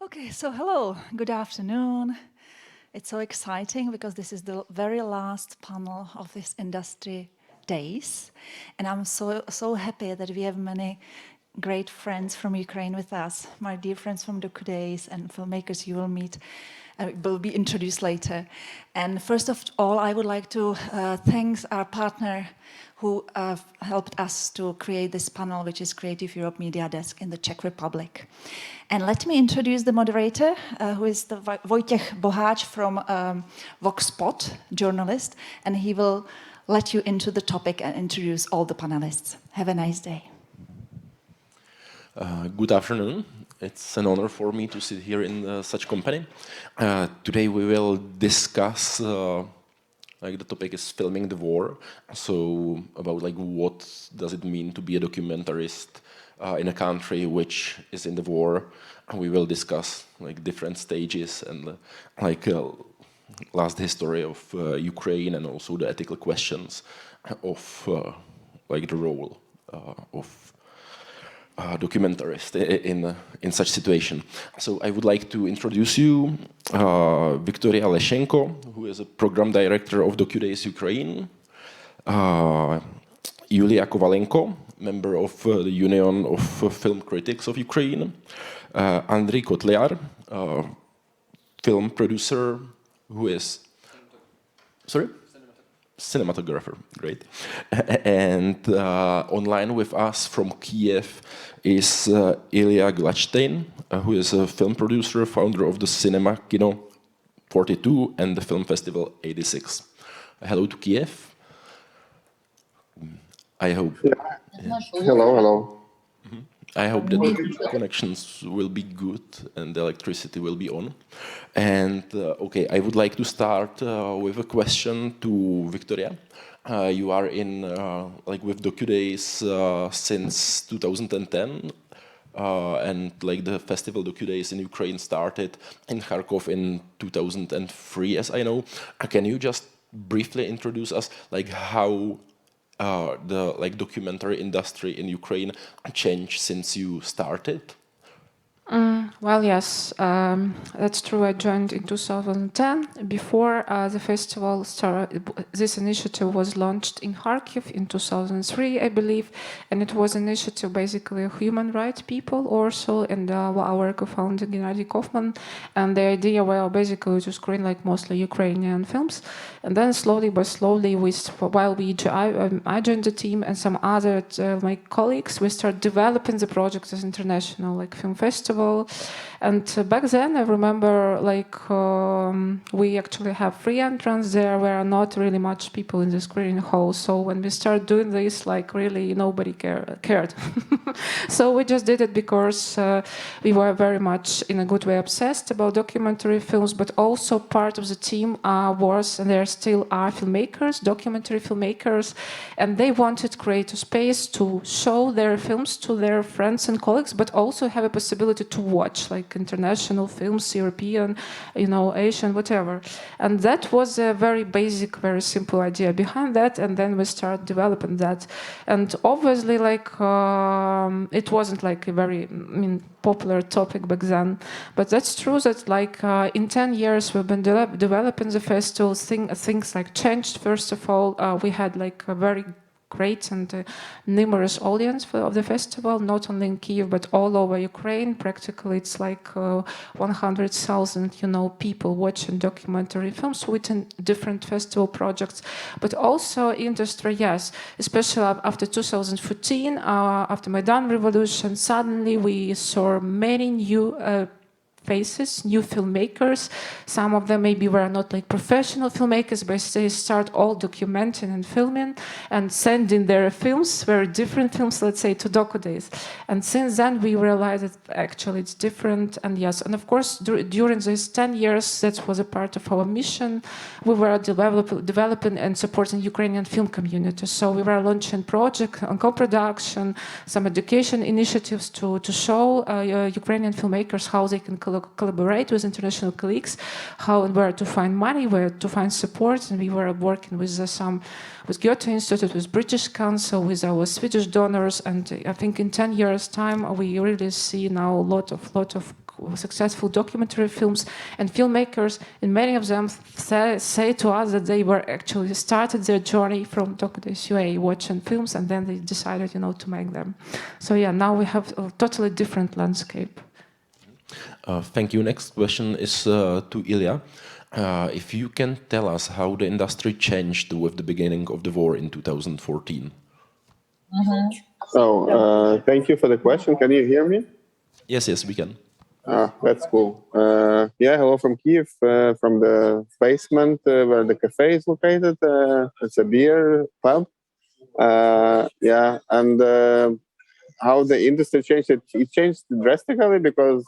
Okay, so hello, good afternoon. It's so exciting because this is the very last panel of this industry days. And I'm so happy that we have many great friends from Ukraine with us, my dear friends from Docudays and filmmakers you will meet, will be introduced later. And first of all, I would like to thank our partner who helped us to create this panel, which is Creative Europe Media Desk in the Czech Republic. And let me introduce the moderator, who is the Vojtěch Boháč from Voxpot, journalist, and he will let you into the topic and introduce all the panelists. Have a nice day. Good afternoon. It's an honor for me to sit here in such company. Today we will discuss, the topic is filming the war. So about what does it mean to be a documentarist in a country which is in the war. And we will discuss different stages and last history of Ukraine and also the ethical questions of the role of documentarist in such situation. So I would like to introduce you Viktoria Leshchenko, who is a program director of Docudays Ukraine, Illia Kovalenko, member of the Union of Film Critics of Ukraine, Andrii Kotliar, film producer who is... Sorry? Cinematographer, great. And online with us from Kiev is Illia Gladshtein, who is a film producer, founder of the Cinema Kino 42 and the Film Festival 86. Hello to Kiev. I hope. Yeah. Hello. I hope that the connections will be good and the electricity will be on. And okay, I would like to start with a question to Viktoria. You are in with Docudays since 2010, and the festival Docudays in Ukraine started in Kharkov in 2003, as I know. Can you just briefly introduce us how the documentary industry in Ukraine changed since you started? Well, yes, that's true. I joined in 2010. Before the festival started, this initiative was launched in Kharkiv in 2003, I believe, and it was an initiative basically of human rights people also, and our co-founder Gennady Kaufman, and the idea was basically to screen mostly Ukrainian films, and then slowly by slowly, I joined the team and some other my colleagues, we started developing the project as international film festival. And back then, I remember we actually have free entrance there. There are not really much people in the screening hall. So when we started doing this, really nobody cared. So we just did it because we were very much, in a good way, obsessed about documentary films, but also part of the team was, and there still are filmmakers, documentary filmmakers, and they wanted to create a space to show their films to their friends and colleagues, but also have a possibility to watch international films, European, Asian, whatever. And that was a very basic, very simple idea behind that. And then we started developing that. And obviously, it wasn't a very, popular topic back then. But that's true that in 10 years we've been developing the festival. Things changed. First of all, we had a very great and numerous audience of the festival, not only in Kyiv, but all over Ukraine. Practically, it's 100,000, people watching documentary films within different festival projects. But also industry, yes, especially after 2014, after Maidan Revolution, suddenly we saw many new faces, new filmmakers. Some of them maybe were not professional filmmakers, but they start all documenting and filming and sending their films, very different films, let's say, to Docudays. And since then, we realized that actually it's different. And yes, and of course, during these 10 years, that was a part of our mission. We were developing and supporting Ukrainian film community. So we were launching projects on co-production, some education initiatives to show Ukrainian filmmakers how they can collaborate with international colleagues, how and where to find money, where to find support. And we were working with with Goethe Institute, with British Council, with our Swedish donors. And I think in 10 years' time, we really see now a lot of successful documentary films, and filmmakers, and many of them say to us that they were actually started their journey from Docudays UA, watching films, and then they decided, to make them. So yeah, now we have a totally different landscape. Thank you. Next question is to Illia. If you can tell us how the industry changed with the beginning of the war in 2014. So, thank you for the question. Can you hear me? Yes, we can. That's cool. Yeah, hello from Kiev, from the basement where the cafe is located. It's a beer pub. Yeah, and how the industry changed, it changed drastically because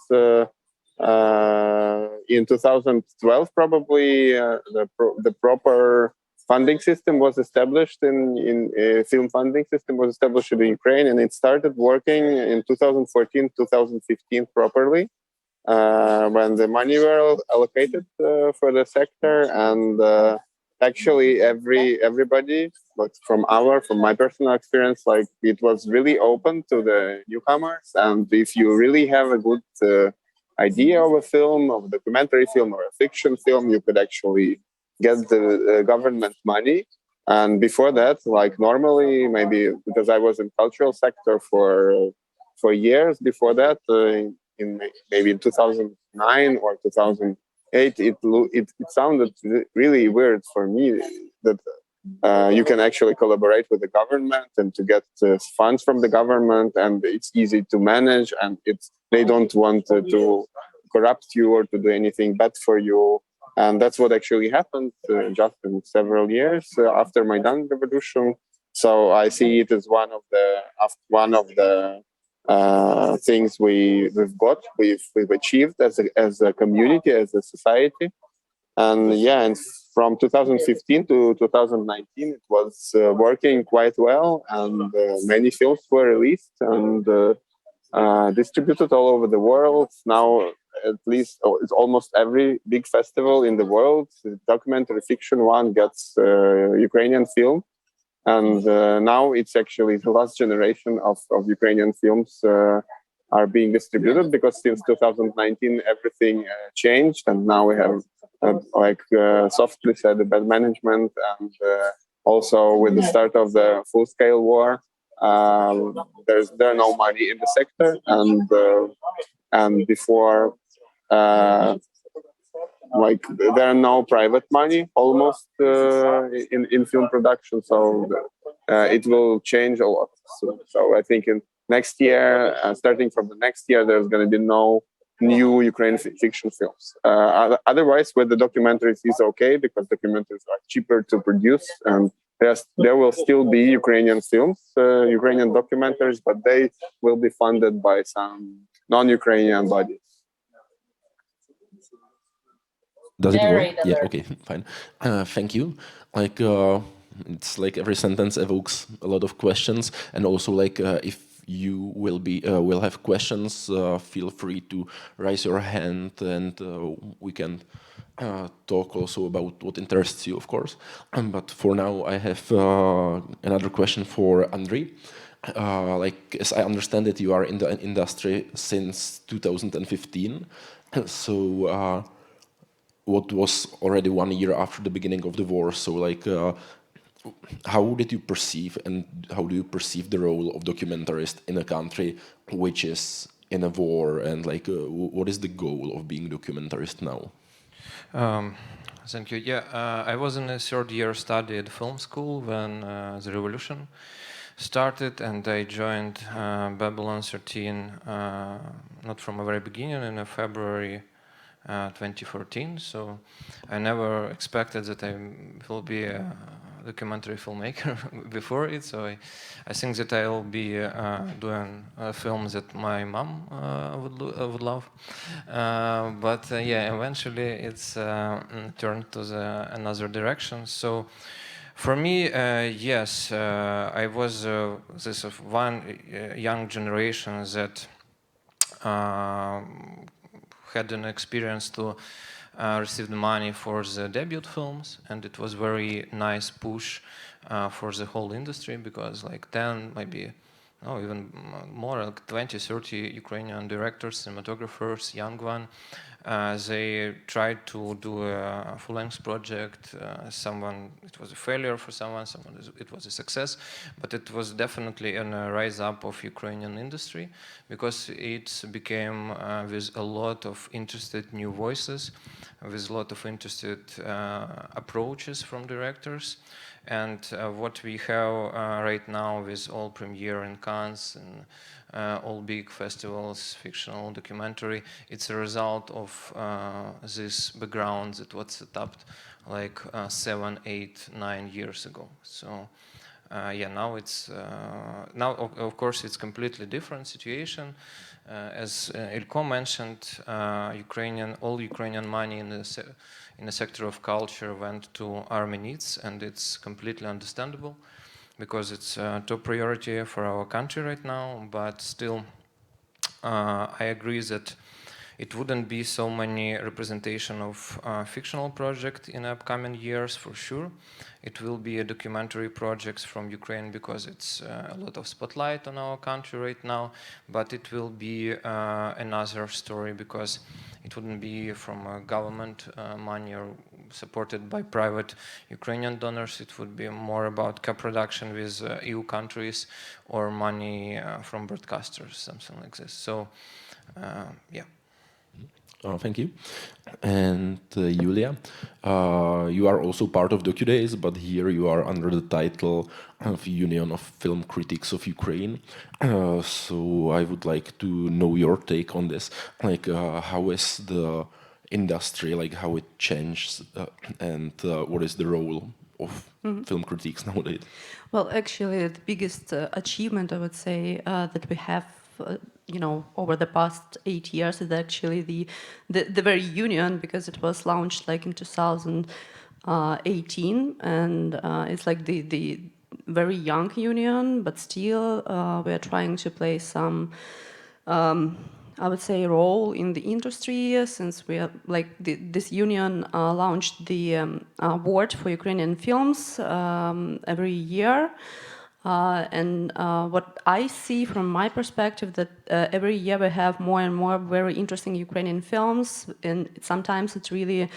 in 2012 probably the proper funding system was established in film funding system was established in Ukraine, and it started working in 2014 2015 properly when the money were allocated for the sector, and actually everybody, but from my personal experience, like it was really open to the newcomers, and if you really have a good idea of a film, of a documentary film or a fiction film, you could actually get the government money. And before that, like normally, maybe because I was in cultural sector for years before that, maybe in 2009 or 2008, it sounded really weird for me that you can actually collaborate with the government and to get funds from the government, and it's easy to manage, and they don't want to corrupt you or to do anything bad for you. And that's what actually happened just in several years after Maidan revolution. So I see it as one of the things we've achieved as a community, as a society. And yeah, and from 2015 to 2019, it was working quite well, and many films were released and distributed all over the world. Now, at least it's almost every big festival in the world, the documentary fiction one gets Ukrainian film. And now it's actually the last generation of Ukrainian films are being distributed, because since 2019 everything changed, and now we have softly said, the bad management, and also with the start of the full-scale war, there are no money in the sector, and before there are no private money almost in film production, so it will change a lot. So I think in next year, starting from the next year, there's going to be no new Ukrainian fiction films. Otherwise, with the documentaries is okay, because documentaries are cheaper to produce, and there will still be Ukrainian films, Ukrainian documentaries, but they will be funded by some non-Ukrainian bodies. Does it work? Yeah, okay, fine. Thank you. It's like every sentence evokes a lot of questions, and also if you will have questions, feel free to raise your hand, and we can talk also about what interests you, of course. But for now, I have another question for Andrii. As I understand it, you are in the industry since 2015. So what was already 1 year after the beginning of the war? So how did you perceive, and how do you perceive the role of documentarist in a country which is in a war, and what is the goal of being documentarist now? Thank you. Yeah, I was in a third year study at film school when the revolution started, and I joined Babylon 13 not from the very beginning, in February 2014. So I never expected that I will be a documentary filmmaker before it. So I think that I will be doing films that my mom would love. But yeah, eventually it's turned to another direction. So for me, yes, I was this of one young generation that had an experience to receive the money for the debut films, and it was very nice push for the whole industry, because 10, maybe no, even more, like 20, 30 Ukrainian directors, cinematographers, young one. They tried to do a full-length project. It was a failure for someone, it was a success, but it was definitely a rise up of Ukrainian industry because it became with a lot of interested new voices, with a lot of interested approaches from directors. And what we have right now with all premiere in Cannes and all big festivals, fictional, documentary, it's a result of this background that was set up like 7, 8, 9 years ago. So yeah, now it's now of course it's completely different situation. As Ilko mentioned, all Ukrainian money in the sector of culture went to army needs, and it's completely understandable because it's a top priority for our country right now. But still, I agree that it wouldn't be so many representation of fictional project in upcoming years for sure. It will be a documentary projects from Ukraine because it's a lot of spotlight on our country right now, but it will be another story because it wouldn't be from government money or supported by private Ukrainian donors. It would be more about co-production with EU countries or money from broadcasters, something like this. So yeah. Thank you. And Yuliia, you are also part of Docudays, but here you are under the title of Union of Film Critics of Ukraine. So I would like to know your take on this. Like, how is the industry, like how it changed, and what is the role of film critiques nowadays? Well, actually, the biggest achievement, I would say, that we have over the past 8 years is actually the very union, because it was launched like in 2018, and it's like the very young union, but still we are trying to play some, I would say, role in the industry, since we are like this union launched the award for Ukrainian films every year. And what I see from my perspective, that every year we have more and more very interesting Ukrainian films, and sometimes it's really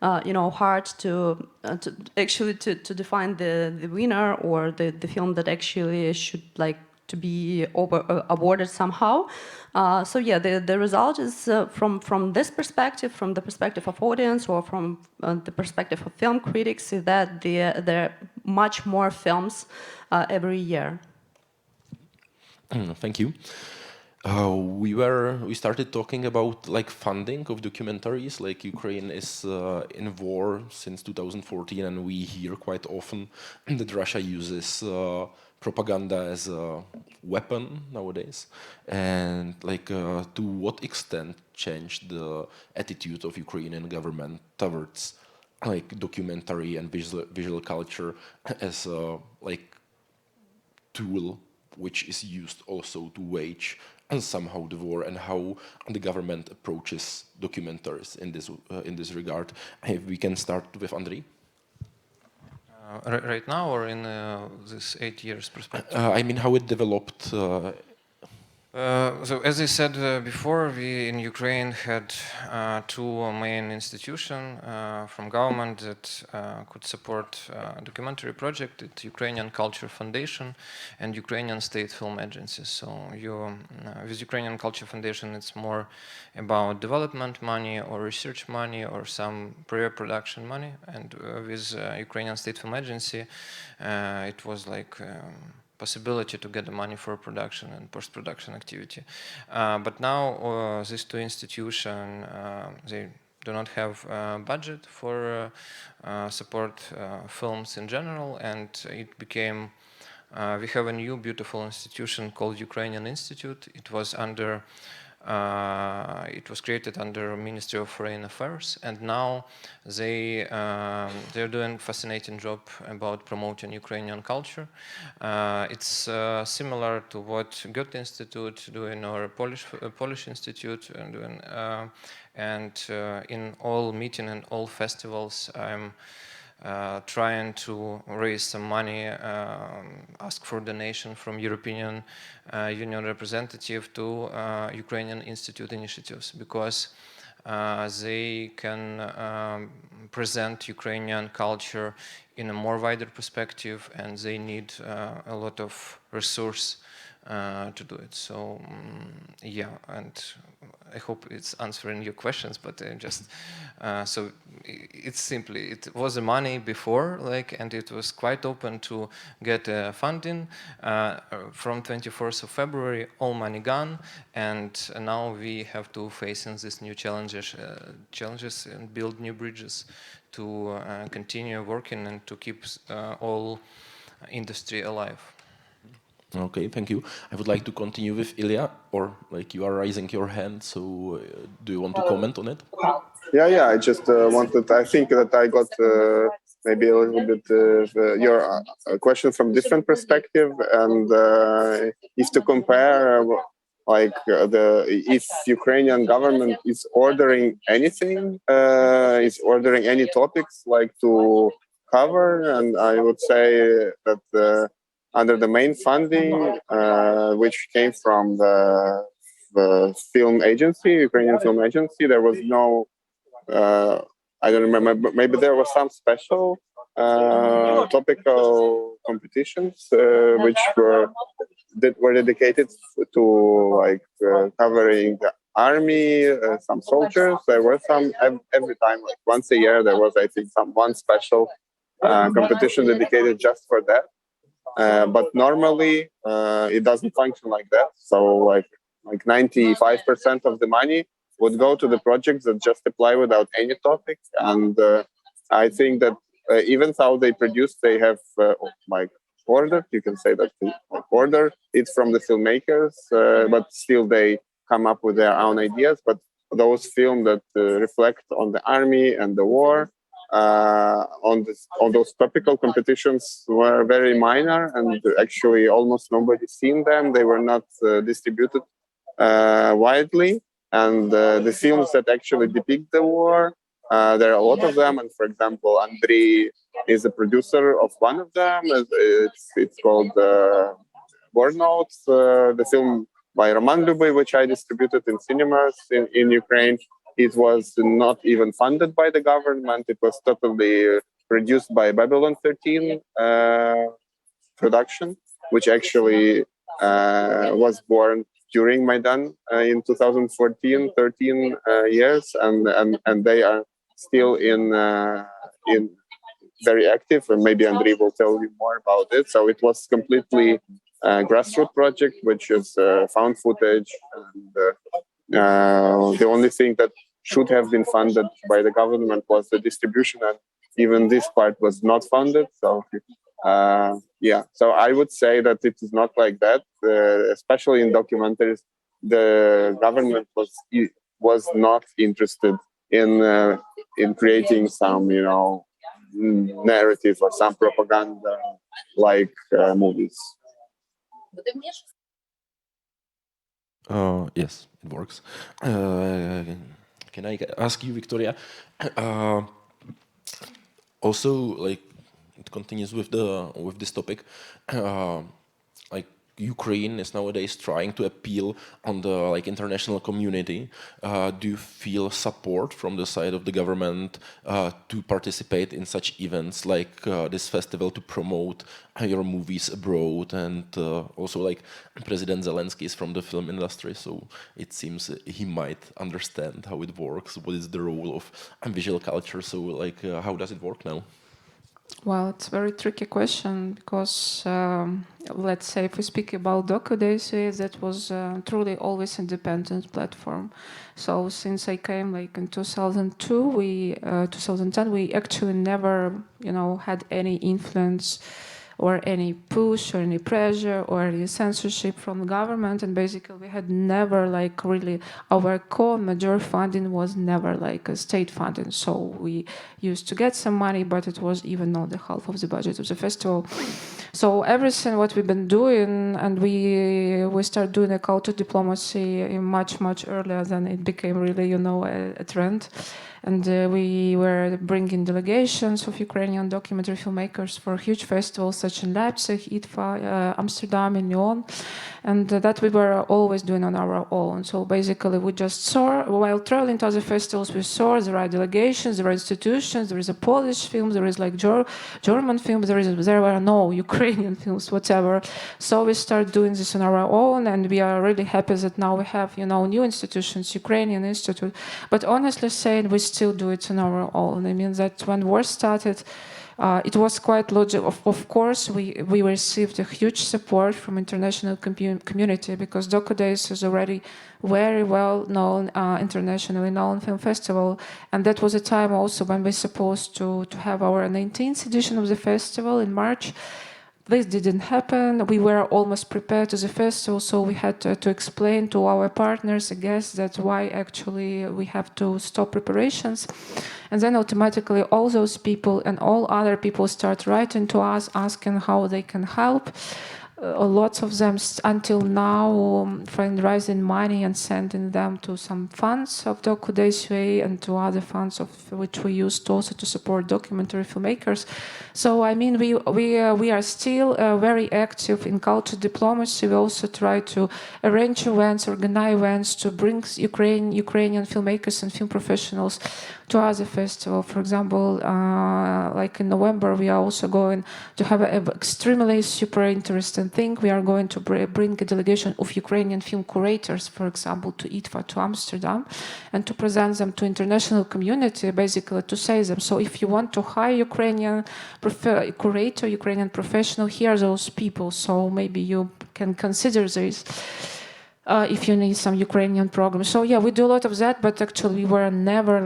hard to actually define the winner or the film that actually should like to be awarded somehow. So yeah, the result is from this perspective, from the perspective of audience or from the perspective of film critics, is that there are much more films every year. Thank you. We started talking about like funding of documentaries. Like Ukraine is in war since 2014, and we hear quite often that Russia uses propaganda as a weapon nowadays. And like, to what extent changed the attitude of Ukrainian government towards like documentary and visual culture as a like tool which is used also to wage and somehow the war, and how the government approaches documentaries in this regard? If we can start with Andrii. Right now, or in this 8 years perspective? I mean, how it developed. So as I said before, we in Ukraine had two main institutions from government that could support documentary project: it's Ukrainian Culture Foundation and Ukrainian State Film Agency. So with Ukrainian Culture Foundation, it's more about development money or research money or some pre-production money, and with Ukrainian State Film Agency, it was like possibility to get the money for production and post-production activity. But now these two institutions, they do not have budget for support films in general, and it became, we have a new beautiful institution called Ukrainian Institute. It was under it was created under Ministry of Foreign Affairs, and now they're doing a fascinating job about promoting Ukrainian culture. It's similar to what Goethe Institute doing, or Polish Institute doing, and in all meetings and all festivals, I'm trying to raise some money, ask for donation from European Union representative to Ukrainian Institute initiatives, because they can present Ukrainian culture in a more wider perspective, and they need a lot of resource to do it. So yeah, and I hope it's answering your questions, but just so it's simply, it was the money before, like, and it was quite open to get funding. From 24th of February, all money gone, and now we have to face in these new challenges and build new bridges to continue working and to keep all industry alive. Okay, thank you. I would like to continue with Illia, or like you are raising your hand, so do you want to comment on it? Yeah, I just wanted, I think that I got maybe a little bit your question from different perspective, and if to compare if Ukrainian government is ordering anything, is ordering any topics like to cover, and I would say that under the main funding, which came from the film agency, Ukrainian film agency, there was no, I don't remember, maybe there was some special topical competitions which were dedicated to covering the army, some soldiers. There were some every time, like once a year, there was, I think, one special competition dedicated just for that. But normally it doesn't function like that. So like 95% of the money would go to the projects that just apply without any topic. And I think that even though they produce, they have order. You can say that order it's from the filmmakers, but still they come up with their own ideas. But those films that reflect on the army and the war, on those topical competitions were very minor, and actually almost nobody seen them. They were not distributed widely, and the films that actually depict the war, there are a lot of them. And for example, Andrii is a producer of one of them. It's called War Notes, the film by Roman Lyubay, which I distributed in cinemas in Ukraine. It was not even funded by the government. It was totally produced by Babylon 13 production, which actually was born during Maidan in 2014, 13 years, and they are still in very active, and maybe Andrii will tell you more about it. So it was completely grassroots project, which is found footage, and the only thing that should have been funded by the government was the distribution, and even this part was not funded. So yeah, so I would say that it is not like that, especially in documentaries. The government was not interested in creating some, narrative or some propaganda like movies. Yes, it works. Can I ask you, Viktoria? Also, like, it continues with this topic. Like, Ukraine is nowadays trying to appeal on the international community. Do you feel support from the side of the government to participate in such events like this festival to promote your movies abroad? And also, like, President Zelensky is from the film industry, so it seems he might understand how it works. What is the role of visual culture? So, like, how does it work now? Well, it's a very tricky question because, let's say, if we speak about Docudays UA, that was truly always independent platform. So since I came in 2010, we actually never, had any influence or any push or any pressure or any censorship from the government, and basically we had never really, our core major funding was never a state funding. So we used to get some money, but it was even not the half of the budget of the festival. So everything what we've been doing, and we start doing a culture diplomacy much earlier than it became really, a trend. And we were bringing delegations of Ukrainian documentary filmmakers for huge festivals such in Leipzig, IDFA, Amsterdam, and Lyon. And that we were always doing on our own. So basically we just saw, while traveling to other festivals, we saw there are delegations, there are institutions, there is a Polish film, there is like German films, there were no Ukrainian films, whatever. So we started doing this on our own, and we are really happy that now we have, new institutions, Ukrainian Institute. But honestly saying, we still do it on our own. I mean that when war started, it was quite logical. Of course, we received a huge support from international community because Docudays is already very well known, internationally known film festival, and that was a time also when we supposed to have our 19th edition of the festival in March. This didn't happen. We were almost prepared to the festival, so we had to explain to our partners, I guess, that why actually we have to stop preparations. And then automatically all those people and all other people start writing to us, asking how they can help. Lots of them until now fundraising money and sending them to some funds of Docudays UA and to other funds of which we used also to support documentary filmmakers. So I mean we are still very active in culture diplomacy. We also try to arrange events, organize events to bring Ukrainian filmmakers and film professionals to other festivals. For example, like in November, we are also going to have an extremely super interesting thing. We are going to bring a delegation of Ukrainian film curators, for example, to IDFA, to Amsterdam, and to present them to international community, basically to say them. So if you want to hire Ukrainian curator, Ukrainian professional, here are those people. So maybe you can consider this. If you need some Ukrainian program. So yeah, we do a lot of that, but actually we were never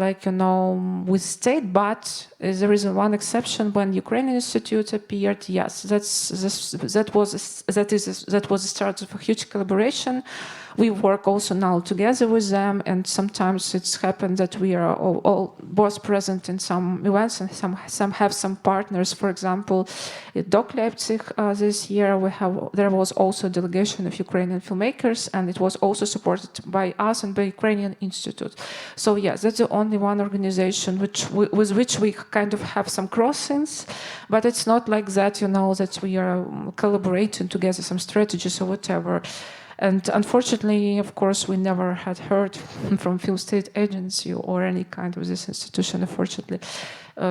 with state, but there is one exception when Ukrainian Institute appeared. Yes, that was the start of a huge collaboration. We work also now together with them, and sometimes it's happened that we are all both present in some events, and some have some partners. For example, at Doc Leipzig this year, there was also a delegation of Ukrainian filmmakers, and it was also supported by us and by Ukrainian Institute. So yes, that's the only one organization with which we kind of have some crossings, but it's not like that, that we are collaborating together, some strategies or whatever. And unfortunately, of course, we never had heard from Film State Agency or any kind of this institution, unfortunately.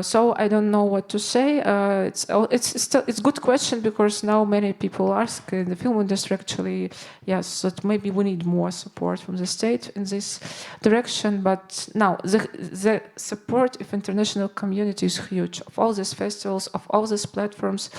So I don't know what to say. It's a good question because now many people ask in the film industry actually, yes, that maybe we need more support from the state in this direction. But now the support of international community is huge. Of all these festivals, of all these platforms.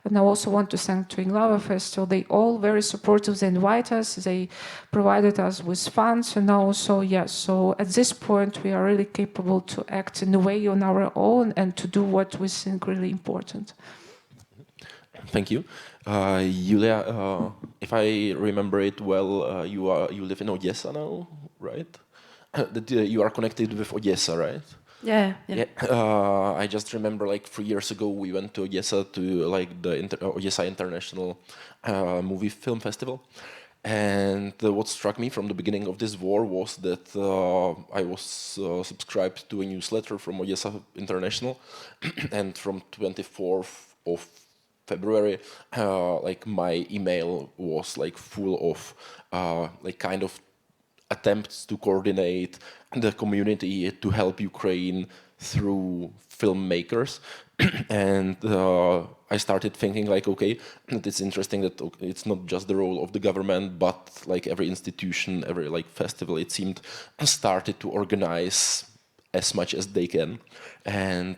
And I also want to thank Ji.hlava Festival. They all very supportive. They invite us. They provided us with funds. And also, yes, so at this point, we are really capable to act in a way on our own and to do what we think really important. Thank you. Yuliia, if I remember it well, you live in Odessa now, right? You are connected with Odessa, right? Yeah. I just remember 3 years ago we went to Odessa to the Odessa International Movie Film Festival, and what struck me from the beginning of this war was that I was subscribed to a newsletter from Odessa International, and from 24th of February, my email was full of kind of attempts to coordinate the community to help Ukraine through filmmakers. And I started thinking okay, it's interesting that it's not just the role of the government, but every institution, every festival, it seemed, started to organize as much as they can. And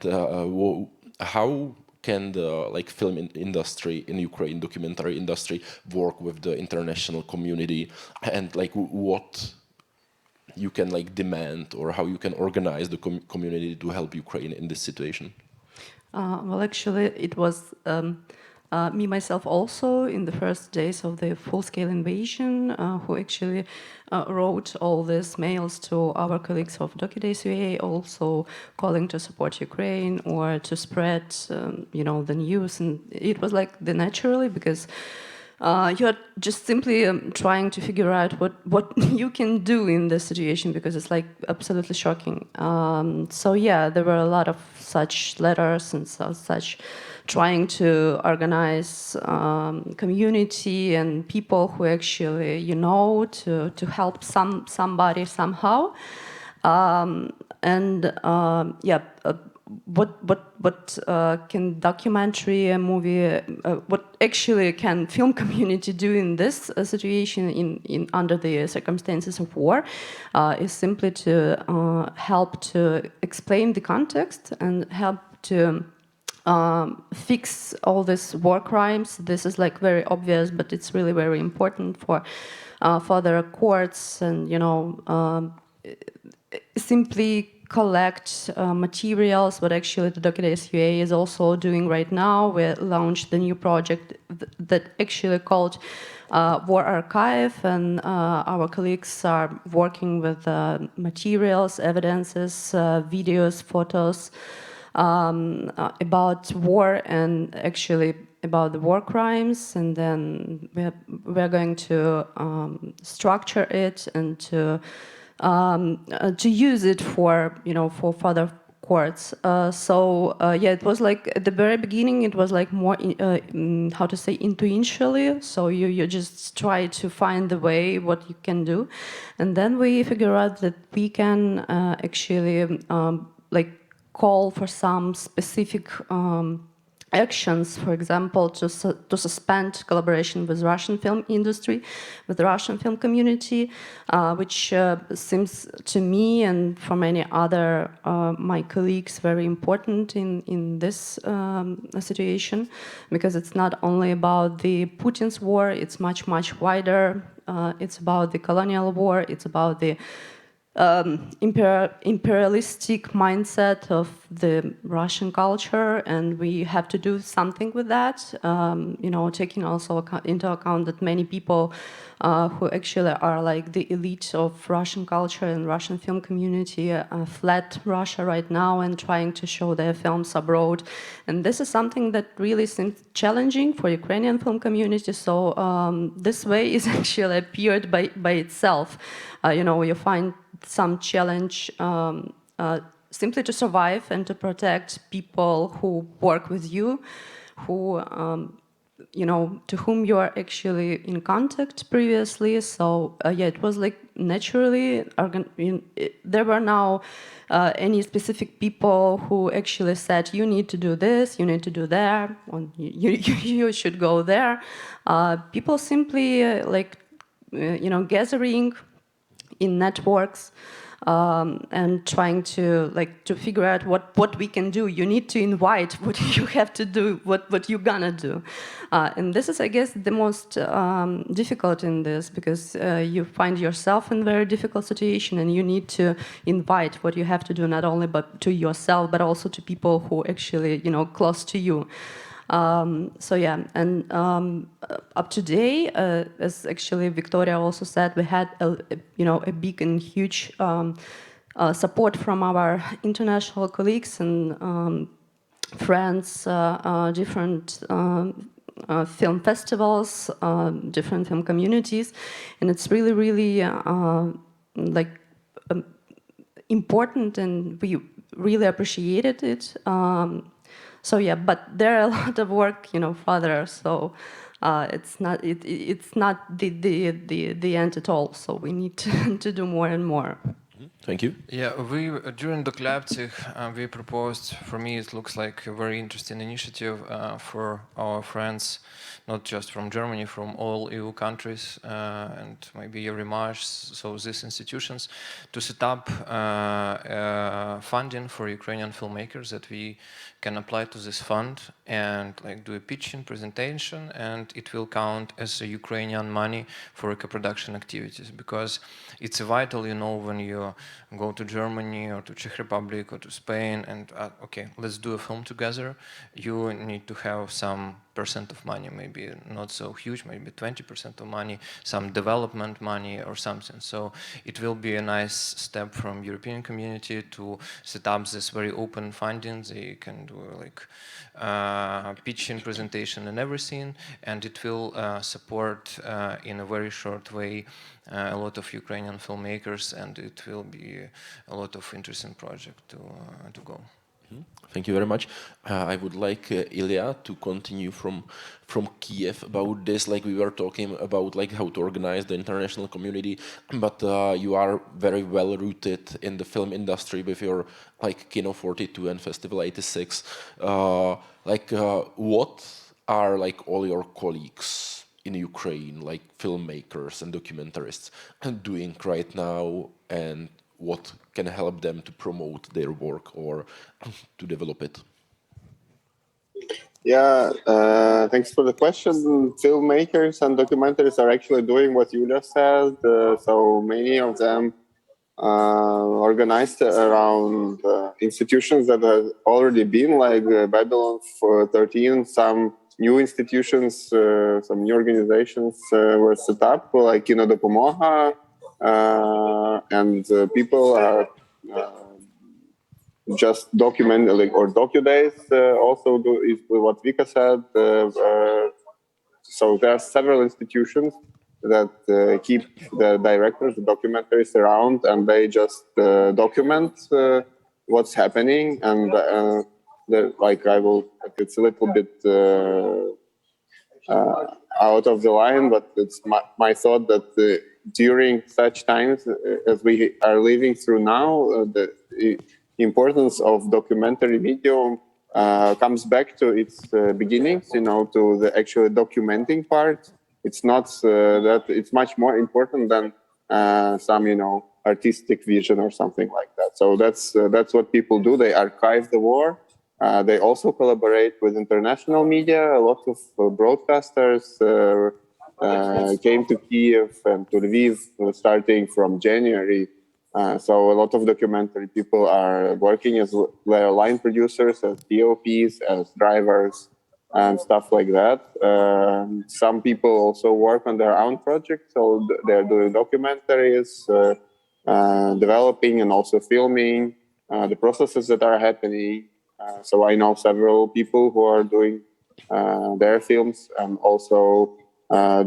how can the film industry in Ukraine, documentary industry, work with the international community, and what you can demand, or how you can organize the community to help Ukraine in this situation? Well, actually, it was me myself also in the first days of the full-scale invasion, who actually wrote all these mails to our colleagues of Docudays UA, also calling to support Ukraine or to spread, the news. And it was like the naturally, because you're just simply trying to figure out what you can do in this situation, because it's like absolutely shocking. So yeah, there were a lot of such letters and such trying to organize community and people who actually, to help somebody somehow. What can documentary, a movie, what actually can film community do in this situation in under the circumstances of war is simply to help to explain the context and help to fix all these war crimes. This is like very obvious, but it's really very important for further courts and simply collect materials, what actually the Docudays UA is also doing right now. We launched the new project that actually called War Archive, and our colleagues are working with materials, evidences, videos, photos about war and actually about the war crimes, and then we're going to structure it and to use it for further courts. It was like at the very beginning, it was like more how to say, intuitively. So you just try to find the way what you can do, and then we figure out that we can actually call for some specific actions, for example, to suspend collaboration with Russian film industry, with the Russian film community, which seems to me and for many other my colleagues very important in this situation, because it's not only about the Putin's war, it's much wider. It's about the colonial war, it's about the imperialistic mindset of the Russian culture, and we have to do something with that. Taking also into account that many people who actually are like the elite of Russian culture and Russian film community fled Russia right now and trying to show their films abroad. And this is something that really seems challenging for Ukrainian film community. So this way is actually appeared by itself. You find some challenge simply to survive and to protect people who work with you, who to whom you are actually in contact previously. So it was like naturally there were now any specific people who actually said you need to do this, you need to do that, or you should go there. People simply gathering in networks and trying to figure out what we can do. You need to invite what you have to do, what you're gonna do. And this is, I guess, the most difficult in this, because you find yourself in a very difficult situation and you need to invite what you have to do, not only to yourself, but also to people who actually, close to you. Up to date, as actually Viktoria also said, we had a big and huge support from our international colleagues and friends, different film festivals, different film communities, and it's really important, and we really appreciated it. But there are a lot of work, further. So it's not the end at all. So we need to do more and more. Thank you. Yeah, we during the Leipzig we proposed. For me, it looks like a very interesting initiative for our friends, not just from Germany, from all EU countries and maybe Eurymarch, so these institutions, to set up funding for Ukrainian filmmakers, that we can apply to this fund and do a pitching presentation, and it will count as a Ukrainian money for co-production activities, because it's vital, when you go to Germany or to Czech Republic or to Spain and okay, let's do a film together, you need to have some percent of money, maybe not so huge, maybe 20% of money, some development money or something. So it will be a nice step from European community to set up this very open funding. They can do like pitching, presentation and everything, and it will support in a very short way a lot of Ukrainian filmmakers, and it will be a lot of interesting project to go. Thank you very much. I would like Illia to continue from Kiev about this. Like we were talking about, like how to organize the international community, but you are very well rooted in the film industry with your like Kino 42 and Festival 86. What are like all your colleagues in Ukraine, like filmmakers and documentarists, doing right now, and what can help them to promote their work or to develop it? Yeah, thanks for the question. Filmmakers and documentaries are actually doing what Yuliia said. So many of them organized around institutions that have already been, like Babylon for 13. Some new institutions, some new organizations were set up, like Kino Dopomoga, and people are just document, like, or Docudays also do is what Vika said. So there are several institutions that keep the directors, the documentaries around, and they just document what's happening. And like it's a little bit out of the line, but it's my thought that during such times as we are living through now, the importance of documentary video comes back to its beginnings, to the actually documenting part. It's not that it's much more important than some, artistic vision or something like that. So that's what people do. They archive the war. They also collaborate with international media. A lot of broadcasters came to Kiev and to Lviv starting from January. So a lot of documentary people are working as line producers, as DOPs, as drivers, and stuff like that. Some people also work on their own projects, so they're doing documentaries, developing and also filming the processes that are happening. So I know several people who are doing their films, and also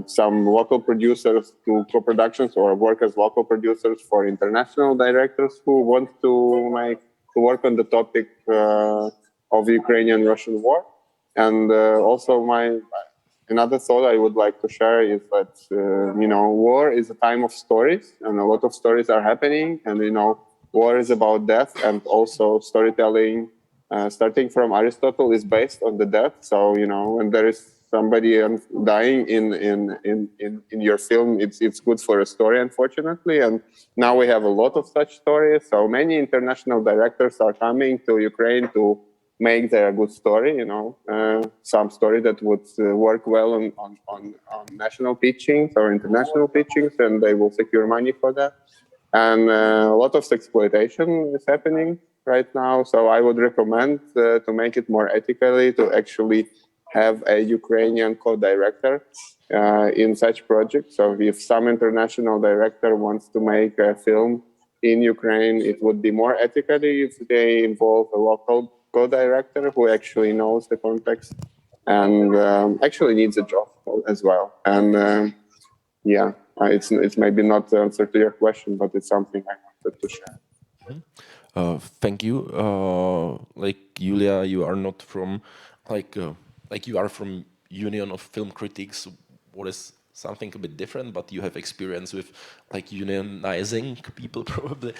some local producers do co-productions or work as local producers for international directors who want to work on the topic of the Ukrainian-Russian war. And also another thought I would like to share is that, war is a time of stories, and a lot of stories are happening. And, war is about death, and also storytelling, starting from Aristotle, is based on the death. So, when there is somebody dying in your film, it's good for a story, unfortunately. And now we have a lot of such stories. So many international directors are coming to Ukraine to make their good story, some story that would work well on national pitchings or international pitchings, and they will secure money for that. And a lot of exploitation is happening right now. So I would recommend to make it more ethically, to actually have a Ukrainian co-director in such projects. So if some international director wants to make a film in Ukraine, it would be more ethically if they involve a local co-director who actually knows the context and actually needs a job as well. And it's maybe not the answer to your question, but it's something I wanted to share. Mm-hmm. Thank you. Like Yuliia, you are not from you are from Union of Film Critics, what is something a bit different, but you have experience with unionizing people probably.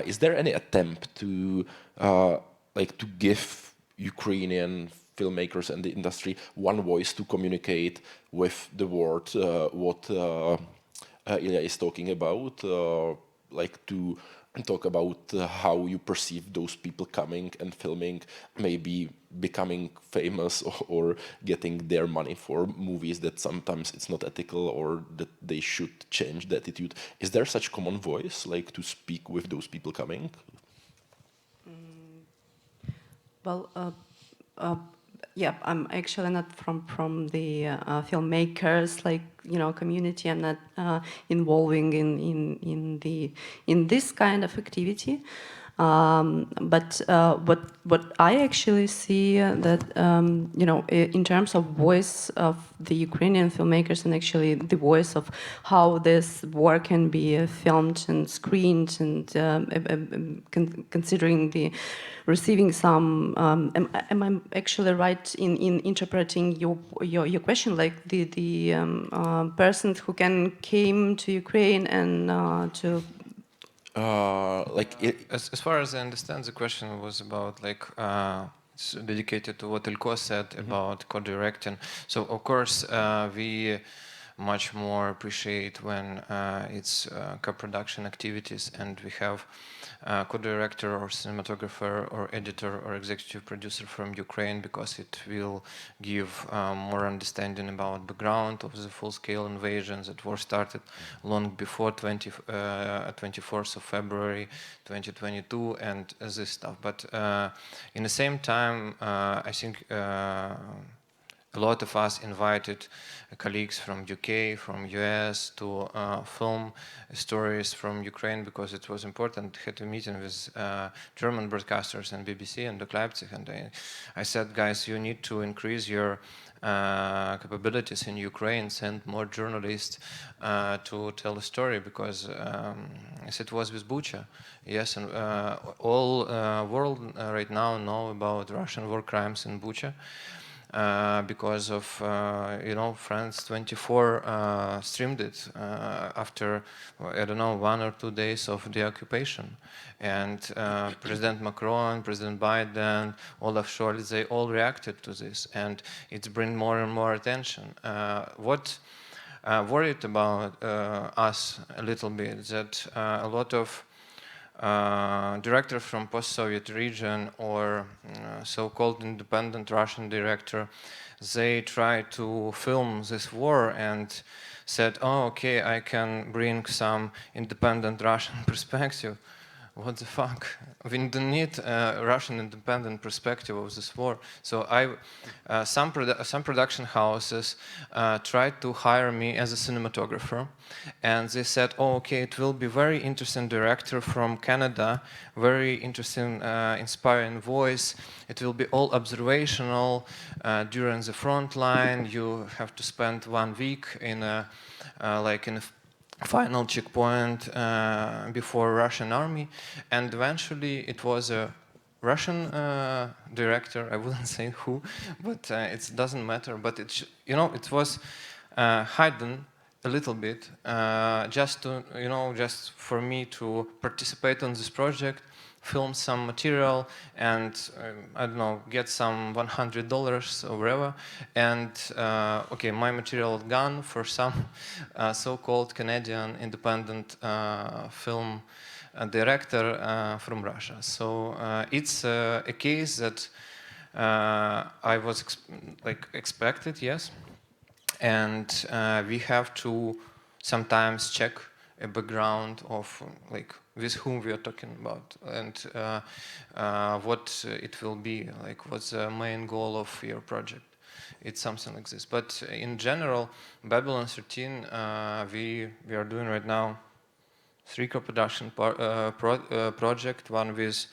Is there any attempt to to give Ukrainian filmmakers and the industry one voice to communicate with the world what Illia is talking about, to talk about how you perceive those people coming and filming, maybe becoming famous or getting their money for movies that sometimes it's not ethical or that they should change the attitude. Is there such common voice, to speak with those people coming? Well, yeah, I'm actually not from the filmmakers, like, you know, community. I'm not involving in this kind of activity. But what I actually see that you know, in terms of voice of the Ukrainian filmmakers, and actually the voice of how this work can be filmed and screened, and considering the receiving some am I actually right in interpreting your question, like the person who came to Ukraine and to As far as I understand, the question was about like it's dedicated to what Ilko said about co-directing. So of course we much more appreciate when it's co-production activities, and we have co-director or cinematographer or editor or executive producer from Ukraine, because it will give more understanding about background of the full-scale invasions that war started long before 24th of February 2022 and this stuff. But in the same time, I think a lot of us invited colleagues from UK, from US to film stories from Ukraine, because it was important. Had a meeting with German broadcasters and BBC and Doc Leipzig, and I said, guys, you need to increase your capabilities in Ukraine, send more journalists to tell the story, because as it was with Bucha, yes, and all world right now know about Russian war crimes in Bucha. Because of, you know, France 24 streamed it after, I don't know, 1 or 2 days of the occupation. And President Macron, President Biden, Olaf Scholz, they all reacted to this. And it's bring more and more attention. What worried about us a little bit is that a lot of director from post-Soviet region or so-called independent Russian director, they try to film this war and said, oh, okay, I can bring some independent Russian perspective. What the fuck? We don't need a Russian independent perspective of this war. So some production houses tried to hire me as a cinematographer, and they said, oh, okay, it will be very interesting director from Canada, very interesting, inspiring voice. It will be all observational during the front line. You have to spend 1 week in a final checkpoint before Russian army, and eventually it was a Russian director. I wouldn't say who, but it doesn't matter. But it, you know, it was hidden a little bit, just to, you know, just for me to participate on this project, film some material, and I don't know, get some $100 or whatever, and okay, my material gone for some so-called Canadian independent film director from Russia. So it's a case that I was expected, yes, and we have to sometimes check a background of like with whom we are talking about, and what it will be, like what's the main goal of your project. It's something like this. But in general, Babylon 13, we are doing right now 3 co-production project, one with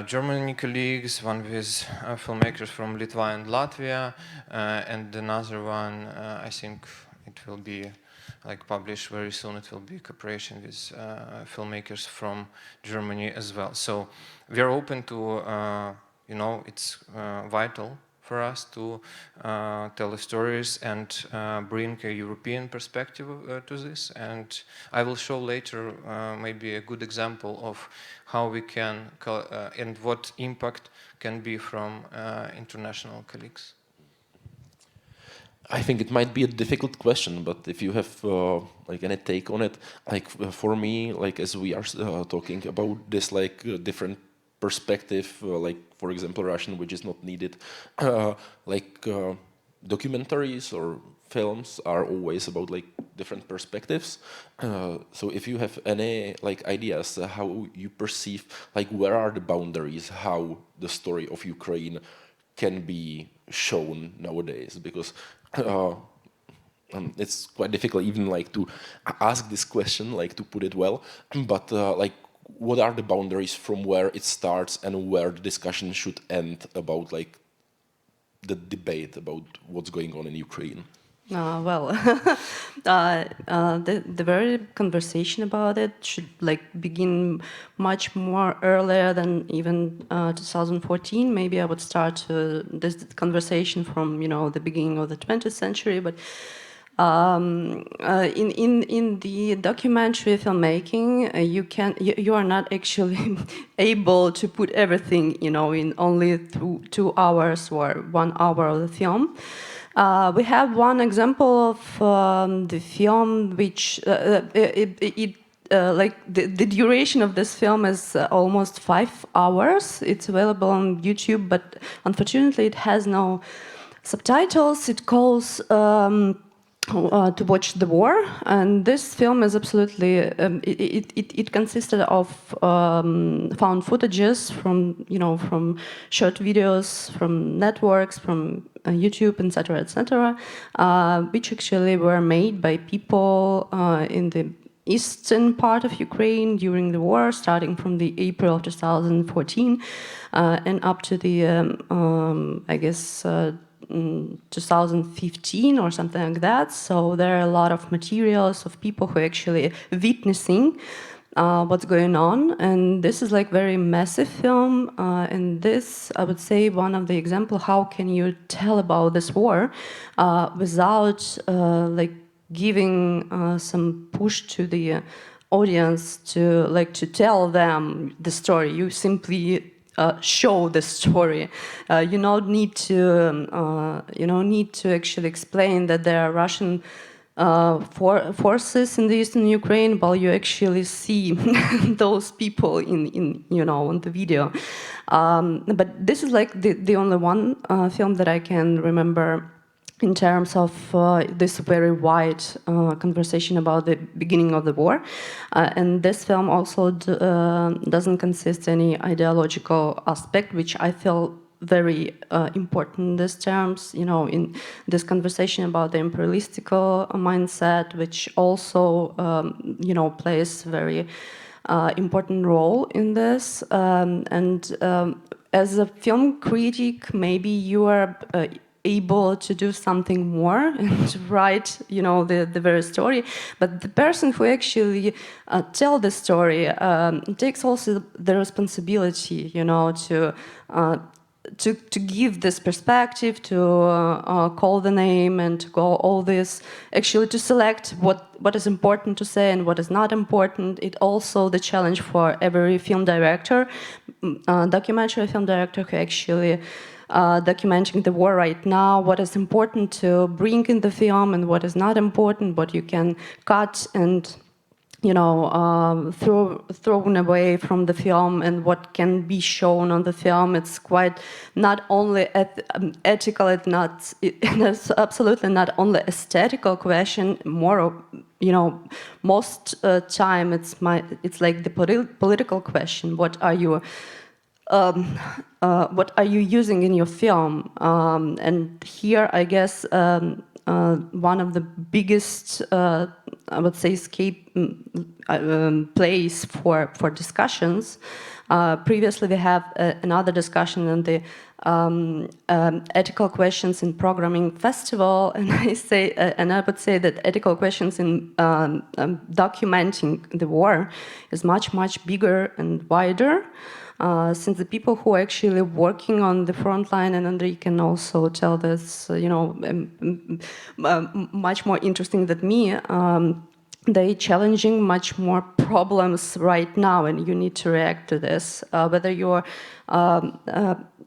German colleagues, one with filmmakers from Litva and Latvia, and another one, I think it will be like published very soon. It will be cooperation with filmmakers from Germany as well. So we are open to, you know, it's vital for us to tell the stories and bring a European perspective to this. And I will show later maybe a good example of how we can and what impact can be from international colleagues. I think it might be a difficult question, but if you have like any take on it, like for me, like as we are talking about this, like different perspective, like for example Russian, which is not needed, documentaries or films are always about like different perspectives. So if you have any like ideas how you perceive, like where are the boundaries, how the story of Ukraine can be shown nowadays, because it's quite difficult even like to ask this question, like to put it well, but like what are the boundaries from where it starts and where the discussion should end about like the debate about what's going on in Ukraine? Well, the very conversation about it should like begin much more earlier than even 2014. Maybe I would start this conversation from the beginning of the 20th century. But in the documentary filmmaking, you are not actually able to put everything in only 2 hours or 1 hour of the film. We have one example of the film which like the duration of this film is almost 5 hours. It's available on YouTube, but unfortunately it has no subtitles. It calls to watch the war, and this film is absolutely it consisted of found footages from from short videos from networks, from YouTube, etc., which actually were made by people in the eastern part of Ukraine during the war, starting from the April of 2014 and up to the I guess 2015 or something like that. So there are a lot of materials of people who are actually witnessing what's going on, and this is like very massive film, and this, I would say, one of the example how can you tell about this war without like giving some push to the audience to tell them the story. You simply show the story. You don't need to actually explain that there are Russian forces in the eastern Ukraine, while you actually see those people in on the video. But this is like the only one film that I can remember in terms of this very wide conversation about the beginning of the war. And this film also doesn't consist any ideological aspect, which I feel very important in these terms, in this conversation about the imperialistical mindset, which also, plays very important role in this. As a film critic, maybe you are able to do something more and to write, the very story. But the person who actually tell the story takes also the responsibility, to give this perspective, to call the name and to go all this, actually to select what is important to say and what is not important. It also the challenge for every film director, documentary film director who actually documenting the war right now, what is important to bring in the film and what is not important, what you can cut and thrown away from the film, and what can be shown on the film. It's quite not only ethical, it's absolutely not only aesthetical question. More, most time it's like the political question. What are you using in your film? And here, I guess, one of the biggest, I would say, escape place for discussions. Previously, we have another discussion on the ethical questions in programming festival, and I would say that ethical questions in documenting the war is much bigger and wider. Since the people who are actually working on the front line, and Andrii can also tell this, much more interesting than me, they're challenging much more problems right now, and you need to react to this. Whether you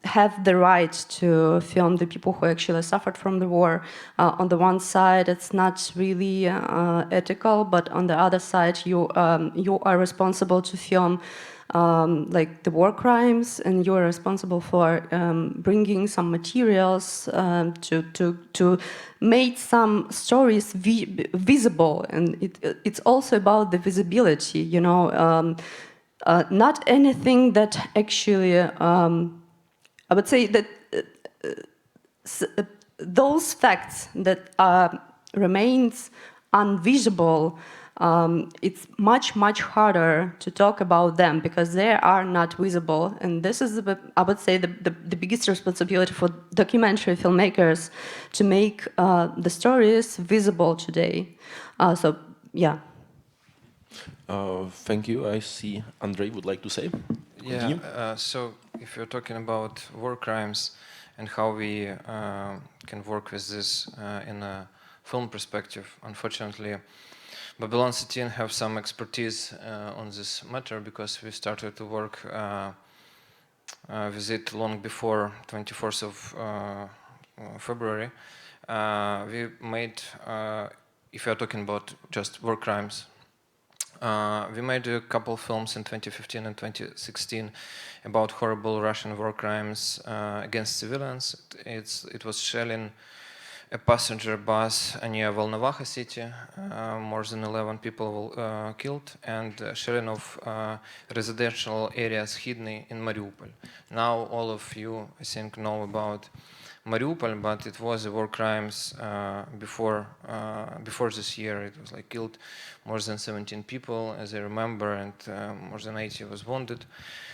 have the right to film the people who actually suffered from the war. On the one side, it's not really ethical, but on the other side, you are responsible to film like the war crimes, and you are responsible for bringing some materials to make some stories visible, and it's also about the visibility. Not anything that actually I would say that those facts that remains invisible, it's much harder to talk about them because they are not visible. And this is, I would say, the biggest responsibility for documentary filmmakers to make the stories visible today. So, yeah. Thank you. I see Andrii would like to say. Yeah, so if you're talking about war crimes and how we can work with this in a film perspective, unfortunately, Babylon 13 have some expertise on this matter because we started to work with it long before 24th of February. We made, if you're talking about just war crimes, we made a couple films in 2015 and 2016 about horrible Russian war crimes against civilians. It was shelling a passenger bus near Volnovakha city. More than 11 people were killed, and shelling of residential areas hidden in Mariupol. Now all of you, I think, know about Mariupol, but it was a war crimes before this year. It was like killed more than 17 people, as I remember, and more than 80 was wounded.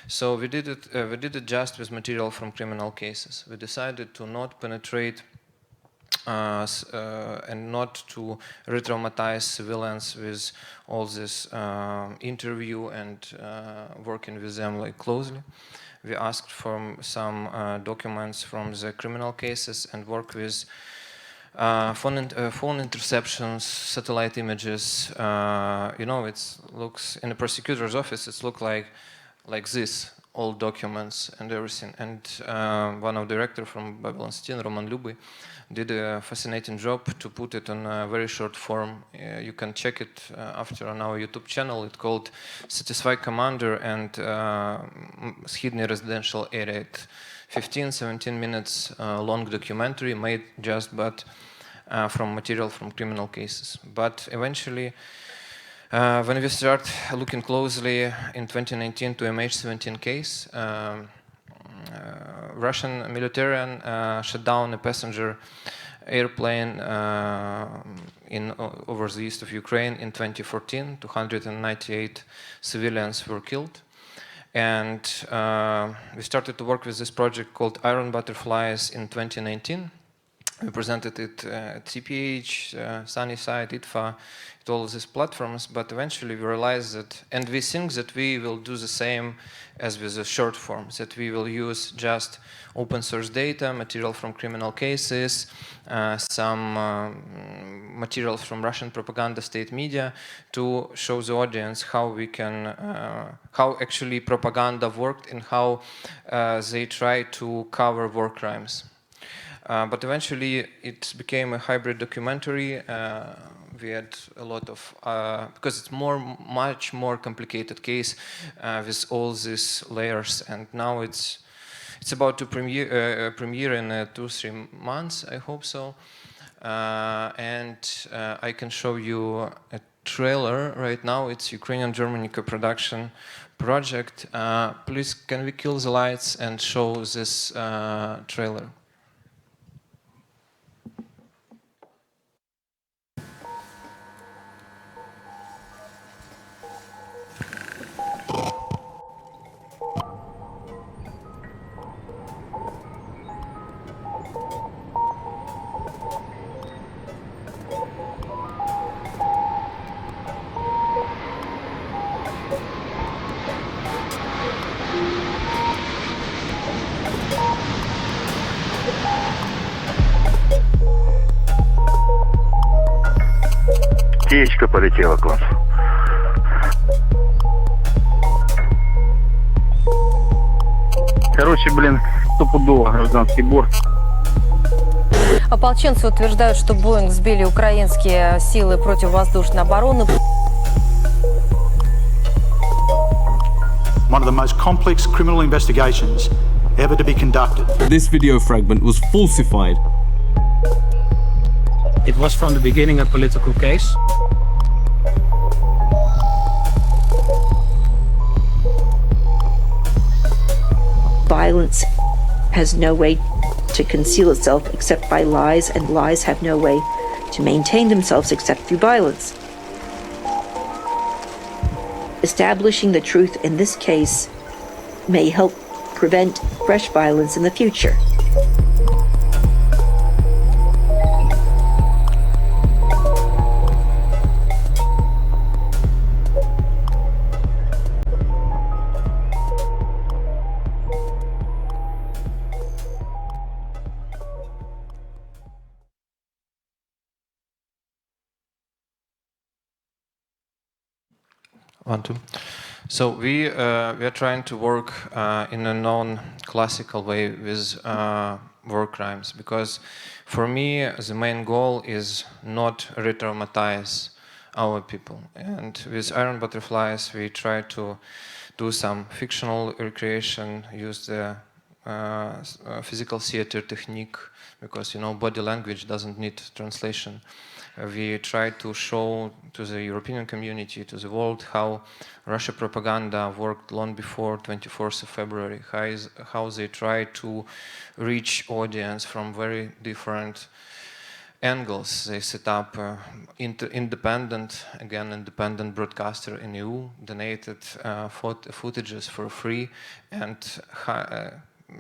So we did it just with material from criminal cases. We decided to not penetrate and not to re-traumatize civilians with all this interview and working with them like closely. We asked for some documents from the criminal cases and work with phone interceptions, satellite images. You know, it looks in the prosecutor's office. It looks like this, all documents and everything. And one of the directors from Babylon 13, Roman Luby, did a fascinating job to put it on a very short form. You can check it after on our YouTube channel. It's called Satisfy Commander and Hidden Residential Area. 15-17 minutes long documentary made just from material from criminal cases. But eventually, when we start looking closely in 2019 to MH17 case, Russian militarian shot down a passenger airplane over the east of Ukraine in 2014. 298 civilians were killed. And we started to work with this project called Iron Butterflies in 2019. We presented it at CPH, Sunnyside, IDFA, at all of these platforms, but eventually we realized that, and we think that we will do the same as with the short forms, that we will use just open source data, material from criminal cases, some material from Russian propaganda state media to show the audience how we can, how actually propaganda worked and how they try to cover war crimes. But eventually it became a hybrid documentary. We had a lot of, because it's much more complicated case with all these layers, and now it's about to premiere in 2-3 months, I hope so. And I can show you a trailer right now. It's Ukrainian-German co-production project. Please, can we kill the lights and show this trailer? Птичка полетела к вам. Короче, блин, стопудово гражданский борт. Ополченцы утверждают, что Боинг сбили украинские силы противовоздушной обороны. One of the most complex criminal investigations ever to be conducted. This video fragment was falsified. It was from the beginning a political case. Violence has no way to conceal itself except by lies, and lies have no way to maintain themselves except through violence. Establishing the truth in this case may help prevent fresh violence in the future. One, two. So we are trying to work in a non-classical way with war crimes, because for me the main goal is not re-traumatize our people. And with Iron Butterflies we try to do some fictional recreation, use the physical theater technique, because body language doesn't need translation. We try to show to the European community, to the world, how Russia propaganda worked long before 24th of February, how they try to reach audience from very different angles. They set up independent broadcaster in EU, donated footages for free, and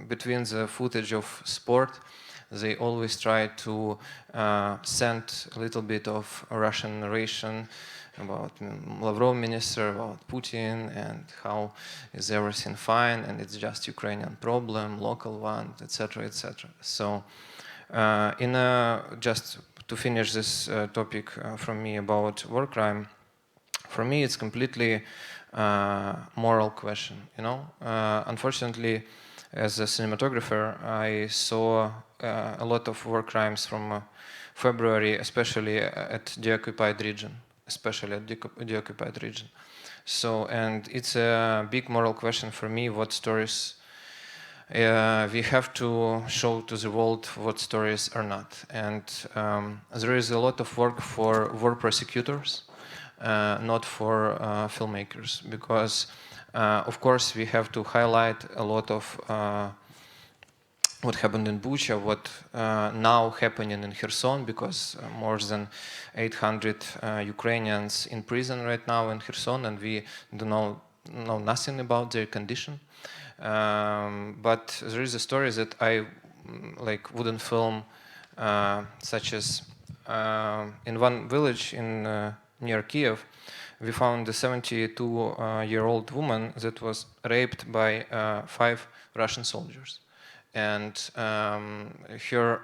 between the footage of sport, they always try to send a little bit of Russian narration about Lavrov minister, about Putin, and how is everything fine, and it's just Ukrainian problem, local one, etc., etc. So, just to finish this topic from me about war crime, for me it's completely moral question. Unfortunately, as a cinematographer, I saw a lot of war crimes from February, especially at the occupied region. So, and it's a big moral question for me, what stories we have to show to the world, what stories are not. And there is a lot of work for war prosecutors, not for filmmakers, because of course we have to highlight a lot of what happened in Bucha, what now happening in Kherson, because more than 800 Ukrainians in prison right now in Kherson, and we do know nothing about their condition. But there is a story that I wouldn't film, such as in one village in near Kiev, we found a 72-year-old woman that was raped by 5 Russian soldiers. And her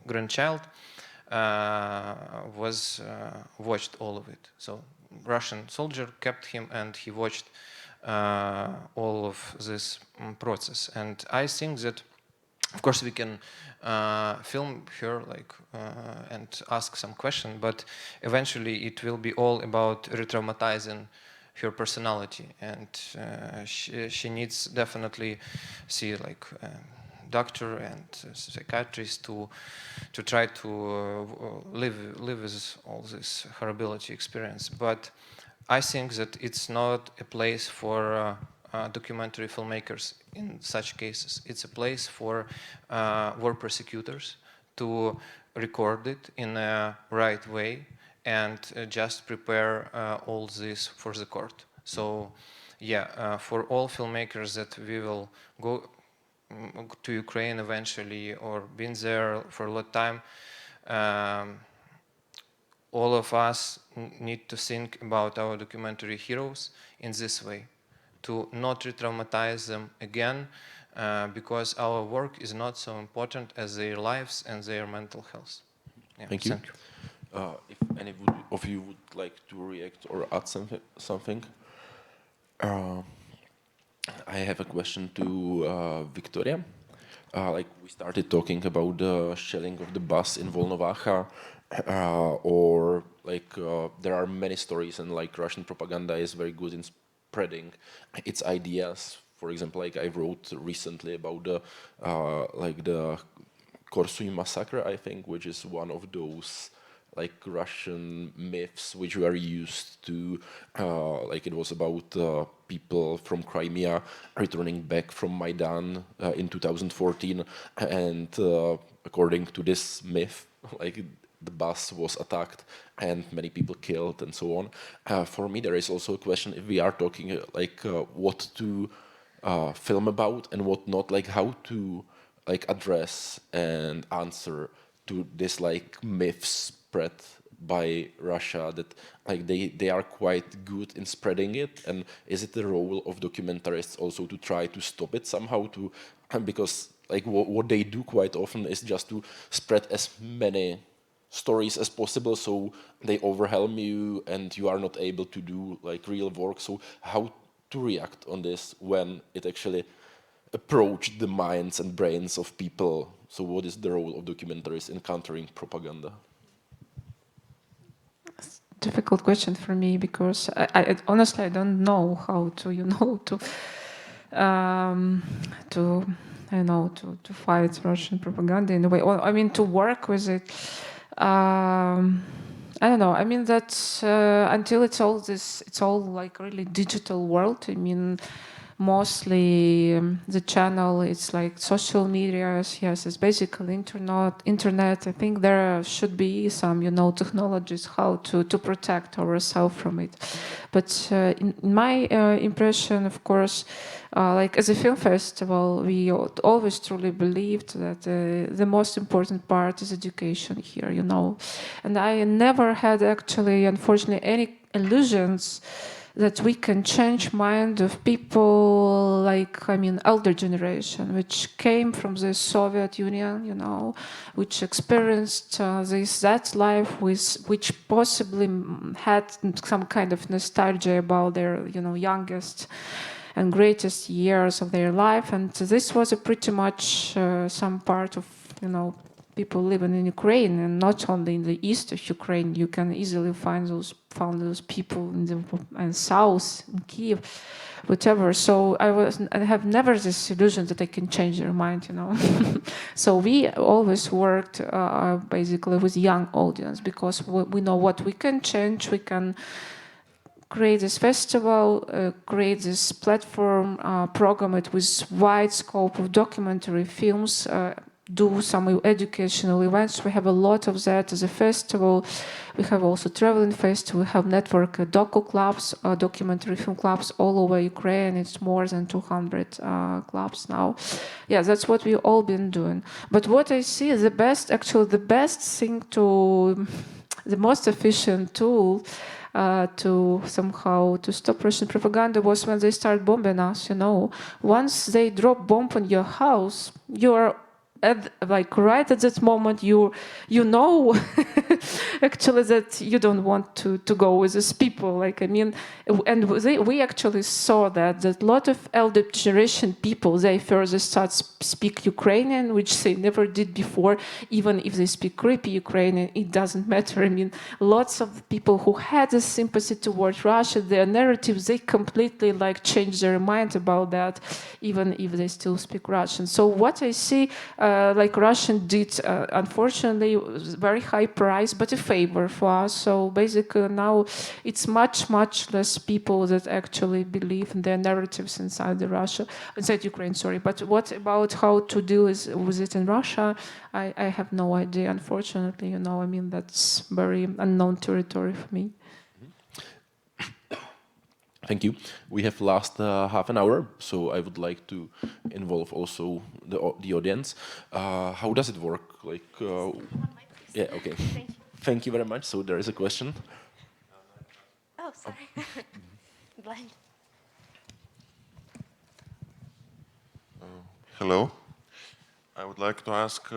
grandchild was watched all of it. So Russian soldier kept him, and he watched all of this process. And I think that, of course, we can film her and ask some question, but eventually it will be all about re-traumatizing her personality, and she needs definitely see doctor and psychiatrist to try to live with all this horribility experience. But I think that it's not a place for documentary filmmakers in such cases. It's a place for war prosecutors to record it in a right way and just prepare all this for the court. So yeah, for all filmmakers that we will go to Ukraine eventually, or been there for a lot of time, all of us need to think about our documentary heroes in this way, to not re-traumatize them again, because our work is not so important as their lives and their mental health. Yeah, thank you. If any of you would like to react or add something. I have a question to Viktoria. We started talking about the shelling of the bus in Volnovacha, or there are many stories, and Russian propaganda is very good in spreading its ideas. For example, I wrote recently about the the Korsuny massacre, I think, which is one of those like Russian myths which were used to, like it was about people from Crimea returning back from Maidan in 2014, and according to this myth, like the bus was attacked and many people killed and so on. For me, there is also a question if we are talking like what to film about and what not, like how to like address and answer to this like myths spread by Russia that like they are quite good in spreading it, and is it the role of documentarists also to try to stop it somehow to because like what they do quite often is just to spread as many stories as possible, so they overwhelm you and you are not able to do like real work. So how to react on this when it actually approached the minds and brains of people? So what is the role of documentaries in countering propaganda? Difficult question for me, because I honestly I don't know how to to fight Russian propaganda in a way. Or, I mean, to work with it. I don't know. I mean that until it's all like really digital world. I mean, mostly the channel, it's like social media. Yes, it's basically internet. I think there should be some, technologies how to protect ourselves from it. But in my impression, of course, like as a film festival, we always truly believed that the most important part is education here, And I never had actually, unfortunately, any illusions that we can change mind of people like, elder generation, which came from the Soviet Union, which experienced that life, which possibly had some kind of nostalgia about their, youngest and greatest years of their life. And this was a pretty much some part of, people living in Ukraine, and not only in the east of Ukraine. You can easily find those people in the south, in Kiev, whatever. So I have never this illusion that I can change their mind, So we always worked basically with young audience, because we know what we can change. We can create this festival, create this platform, program it with wide scope of documentary films, do some educational events. We have a lot of that as a festival. We have also traveling festival. We have network docu clubs, documentary film clubs all over Ukraine. It's more than 200 clubs now. Yeah, that's what we've all been doing. But what I see is the best thing the most efficient tool to somehow to stop Russian propaganda was when they start bombing us. Once they drop bomb on your house, you are right at that moment, you know actually that you don't want to go with these people. And we actually saw that a lot of elder generation people, they first start speak Ukrainian, which they never did before. Even if they speak creepy Ukrainian, it doesn't matter. Lots of people who had a sympathy towards Russia, their narratives, they completely changed their mind about that, even if they still speak Russian. So what I see, Russian did, unfortunately, very high price, but a favor for us. So basically now it's much less people that actually believe in their narratives inside Ukraine, sorry. But what about how to deal with it in Russia? I have no idea, unfortunately, that's very unknown territory for me. Thank you. We have last half an hour, so I would like to involve also the audience. How does it work? Yeah, okay. Thank you very much. So there is a question. Oh, sorry. Blind. Hello. I would like to ask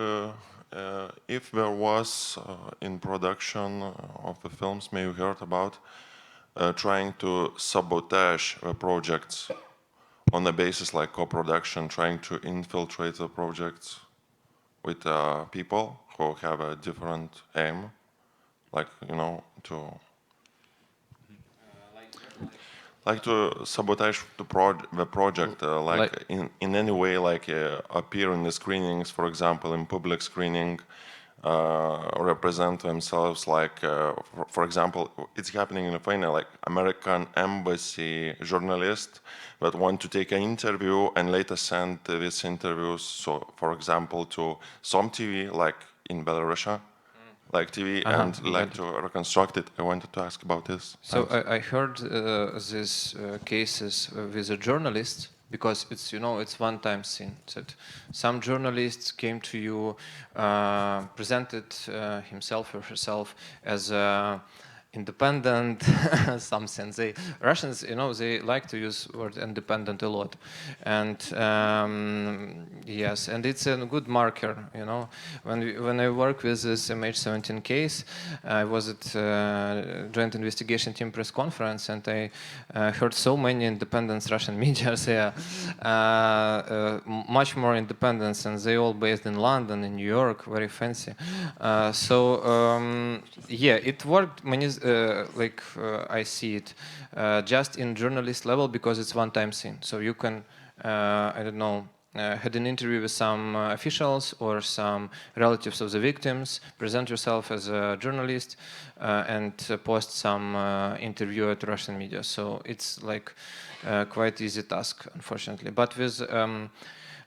if there was in production of the films, maybe you heard about, trying to sabotage projects on the basis like co-production, trying to infiltrate the projects with people who have a different aim, to sabotage the project, in any way, appear in the screenings, for example, in public screening, represent themselves, like, for example, it's happening in Lithuania, like American embassy journalists that want to take an interview and later send these interviews, so for example, to some TV, like in Belarus, like TV, and like to reconstruct it. I wanted to ask about this. So I heard these cases with a journalist, because it's, you know, it's one-time thing that some journalists came to you, presented himself or herself as independent something. Russians, you know, they like to use word independent a lot, and yes, and it's a good marker, you know. When I work with this MH17 case, I was at Joint Investigation Team press conference, and I heard so many independent Russian media there, much more independent, and they all based in London, in New York, very fancy. Yeah, it worked many. I see it just in journalist level, because it's one-time thing. So you can, I don't know, had an interview with some officials or some relatives of the victims, present yourself as a journalist, and post some interview at Russian media. So it's like quite easy task, unfortunately. But with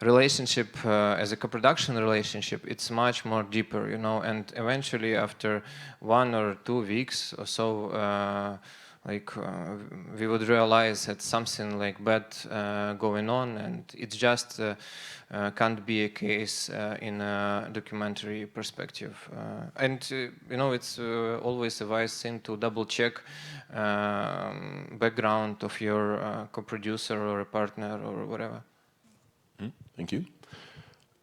relationship as a co-production relationship, it's much more deeper, you know, and eventually after 1 or 2 weeks or so, we would realize that something like bad going on, and it just can't be a case in a documentary perspective. You know, it's always a wise thing to double check background of your co-producer or a partner or whatever. Thank you.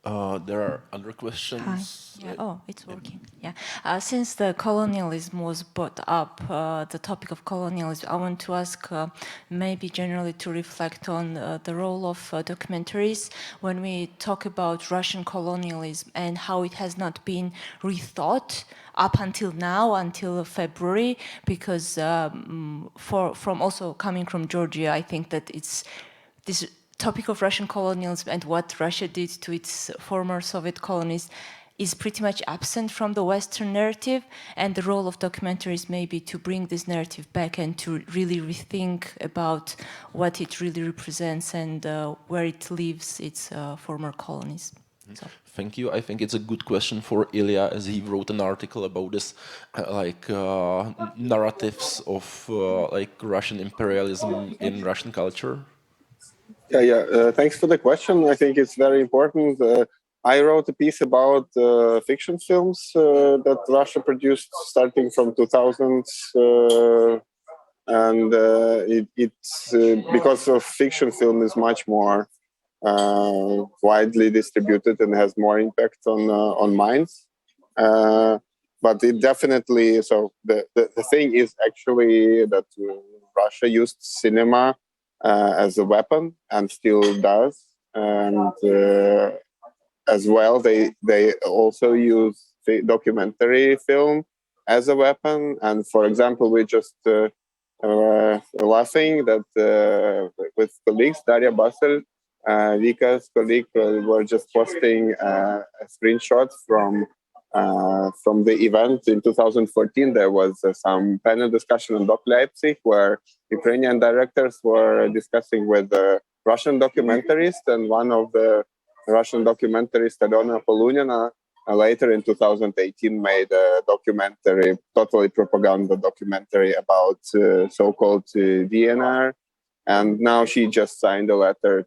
There are other questions. Hi. Yeah. Oh, it's working. Yeah. Since the colonialism was brought up, the topic of colonialism, I want to ask maybe generally to reflect on the role of documentaries when we talk about Russian colonialism and how it has not been rethought up until now, until February, because from also coming from Georgia, I think that it's this topic of Russian colonialism and what Russia did to its former Soviet colonies is pretty much absent from the Western narrative, and the role of documentaries may be to bring this narrative back and to really rethink about what it really represents and where it leaves its former colonies. So. Thank you. I think it's a good question for Illia, as he wrote an article about this, narratives of Russian imperialism in Russian culture. Yeah. Thanks for the question. I think it's very important. I wrote a piece about fiction films that Russia produced starting from 2000s, and it's because of fiction film is much more widely distributed and has more impact on minds. But it definitely, so the thing is actually that Russia used cinema as a weapon and still does, and as well they also use the documentary film as a weapon. And for example, we just laughing that with colleagues, Daria Basel, Vika's colleague, were just posting a screenshot from the event in 2014. There was some panel discussion on Doc Leipzig where Ukrainian directors were discussing with Russian documentarists, and one of the Russian documentarists, Alena Polunina, later in 2018 made a documentary, totally propaganda documentary about so-called DNR, and now she just signed a letter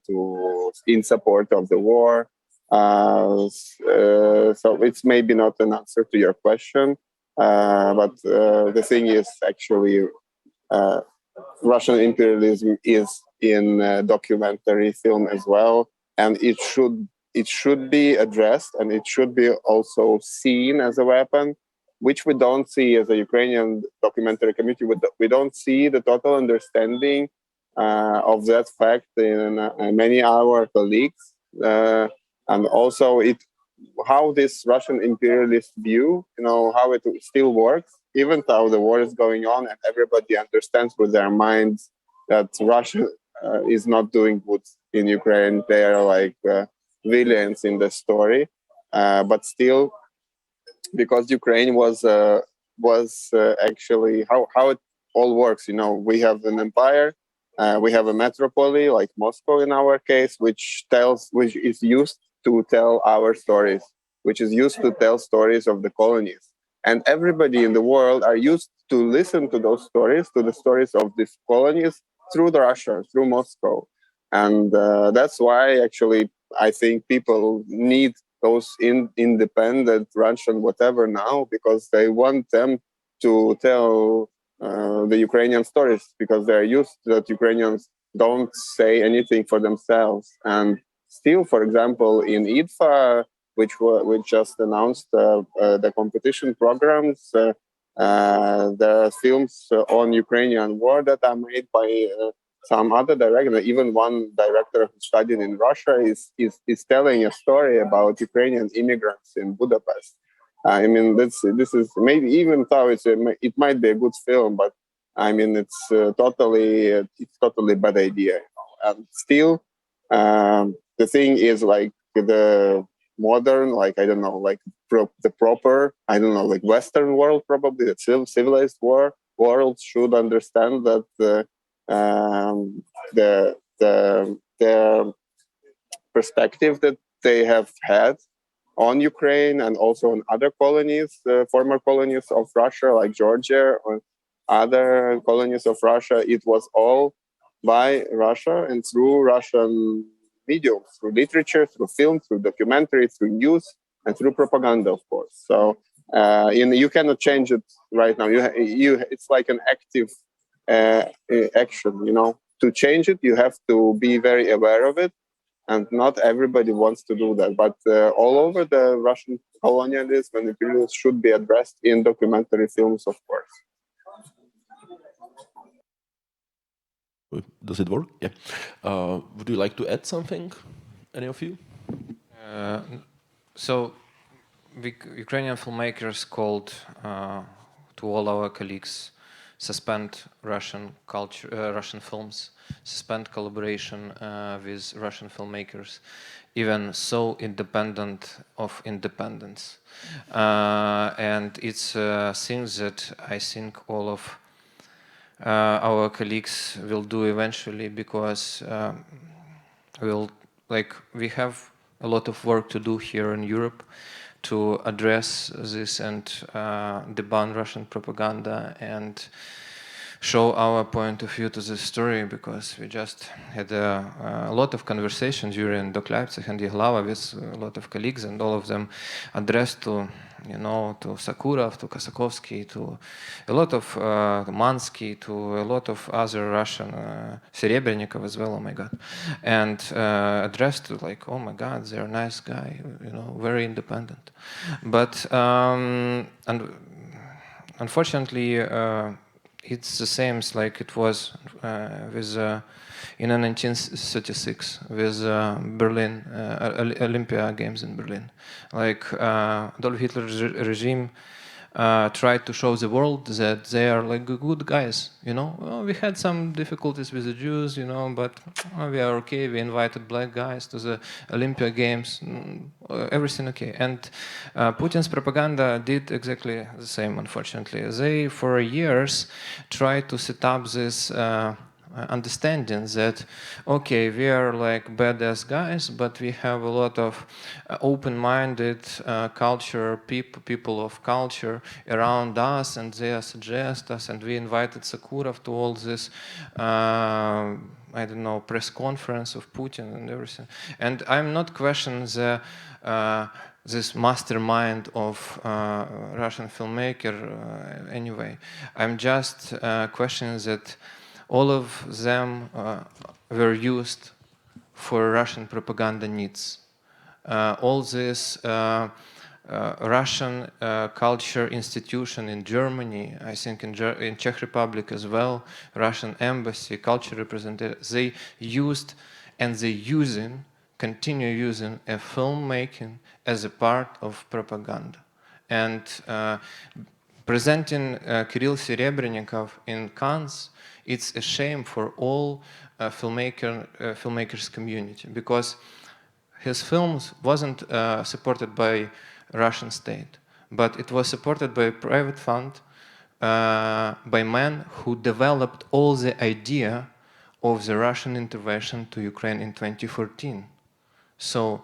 in support of the war. So it's maybe not an answer to your question, but the thing is actually Russian imperialism is in documentary film as well, and it should be addressed, and it should be also seen as a weapon, which we don't see as a Ukrainian documentary community. We don't see the total understanding of that fact in many our colleagues. And also how this Russian imperialist view, how it still works, even though the war is going on and everybody understands with their minds that Russia is not doing good in Ukraine. They are like villains in the story. But still, because Ukraine was actually how it all works. You know, we have an empire, we have a metropolis like Moscow in our case, which is used to tell our stories, which is used to tell stories of the colonies. And everybody in the world are used to listen to those stories, to the stories of these colonies through Russia, through Moscow. And that's why actually I think people need those independent Russian whatever now, because they want them to tell the Ukrainian stories, because they're used that Ukrainians don't say anything for themselves. And still, for example, in IDFA, which just announced the competition programs, there are films on Ukrainian war that are made by some other director. Even one director who studied in Russia is telling a story about Ukrainian immigrants in Budapest. I mean, this is maybe, even though it might be a good film, but I mean it's totally bad idea. You know? And still, the thing is like the modern, like I don't know, like the proper, I don't know, like Western world, probably the civilized world should understand that the perspective that they have had on Ukraine and also on other colonies, former colonies of Russia, like Georgia or other colonies of Russia, it was all by Russia and through Russian mediums, through literature, through film, through documentary, through news, and through propaganda, of course. So you cannot change it right now. It's like an active action, you know. To change it, you have to be very aware of it, and not everybody wants to do that. But all over the Russian colonialism and imperialism should be addressed in documentary films, of course. Does it work? Yeah. Would you like to add something, any of you? So, Ukrainian filmmakers called to all our colleagues, suspend Russian culture, Russian films, suspend collaboration with Russian filmmakers, even so independent of independence. And it's things that I think all of our colleagues will do eventually, because we have a lot of work to do here in Europe to address this and debunk Russian propaganda and show our point of view to this story, because we just had a lot of conversations during Doc Leipzig and Ji.hlava with a lot of colleagues, and all of them addressed to, you know, to Sakurov, to Kosakovsky, to a lot of Mansky, to a lot of other Russian, Serebrennikov as well, oh my God, and addressed to like, oh my God, they're a nice guy, you know, very independent. But unfortunately, it's the same like it was with in 1936 with Berlin Olympia Games in Berlin. Like Adolf Hitler's regime tried to show the world that they are like good guys, you know. Well, we had some difficulties with the Jews, you know, but we are okay. We invited black guys to the Olympia Games, everything okay. And Putin's propaganda did exactly the same, unfortunately. They, for years, tried to set up this understanding that, okay, we are like badass guys, but we have a lot of open-minded culture, people of culture around us, and they suggest us, and we invited Sakurov to all this, I don't know, press conference of Putin and everything. And I'm not questioning the this mastermind of Russian filmmaker anyway. I'm just questioning that all of them were used for Russian propaganda needs. All this Russian culture institution in Germany, I think in Czech Republic as well, Russian embassy, culture representatives, they used and they continue using a filmmaking as a part of propaganda. And presenting Kirill Serebrennikov in Cannes, it's a shame for all filmmakers community, because his films wasn't supported by Russian state, but it was supported by a private fund by men who developed all the idea of the Russian intervention to Ukraine in 2014. So,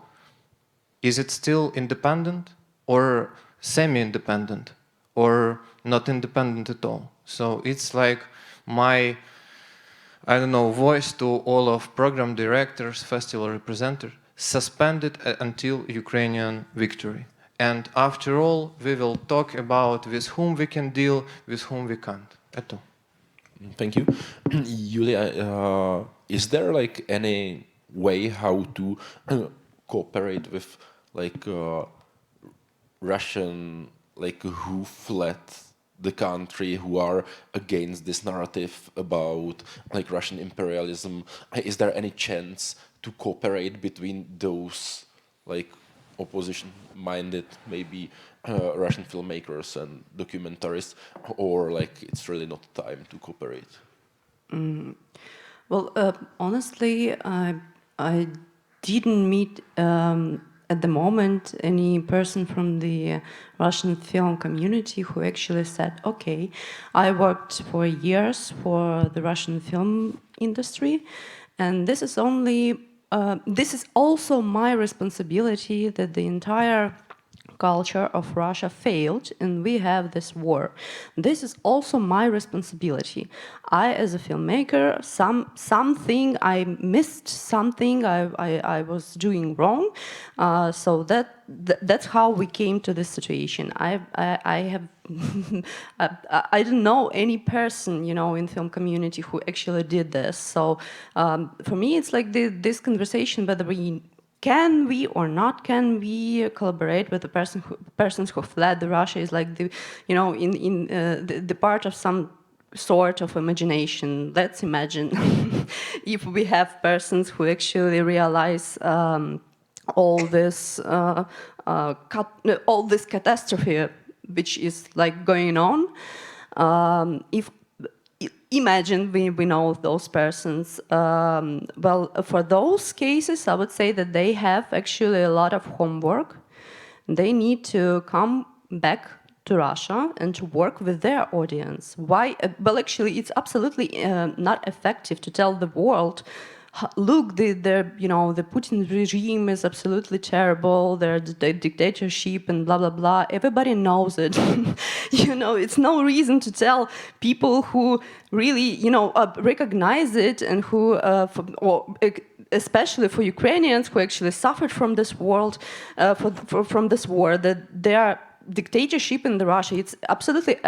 is it still independent, or semi-independent, or not independent at all? So it's like my, I don't know, voice to all of program directors, festival representatives, suspended until Ukrainian victory. And after all, we will talk about with whom we can deal, with whom we can't. At all. Thank you. Yuliia, is there like any way how to cooperate with like Russian, like who fled the country, who are against this narrative about like Russian imperialism? Is there any chance to cooperate between those like opposition-minded, maybe Russian filmmakers and documentarists, or like it's really not time to cooperate? Well, honestly, I didn't meet at the moment any person from the Russian film community who actually said, okay, I worked for years for the Russian film industry, and this is also my responsibility that the entire culture of Russia failed and we have this war. This is also my responsibility. I, as a filmmaker, something I missed, something I was doing wrong. So that's how we came to this situation. I have I don't know any person, you know, in film community who actually did this. So for me, it's like this conversation whether can we or not can we collaborate with the persons who fled Russia is like the, you know, in the part of some sort of imagination. Let's imagine if we have persons who actually realize all this catastrophe which is like going on. If imagine we know those persons. Well, for those cases, I would say that they have actually a lot of homework. They need to come back to Russia and to work with their audience. Why? Well, actually, it's absolutely not effective to tell the world, look, the Putin regime is absolutely terrible, their dictatorship and blah, blah, blah. Everybody knows it. You know, it's no reason to tell people who really, you know, recognize it and who, especially for Ukrainians who actually suffered from this world, from this war, that their dictatorship in Russia, it's absolutely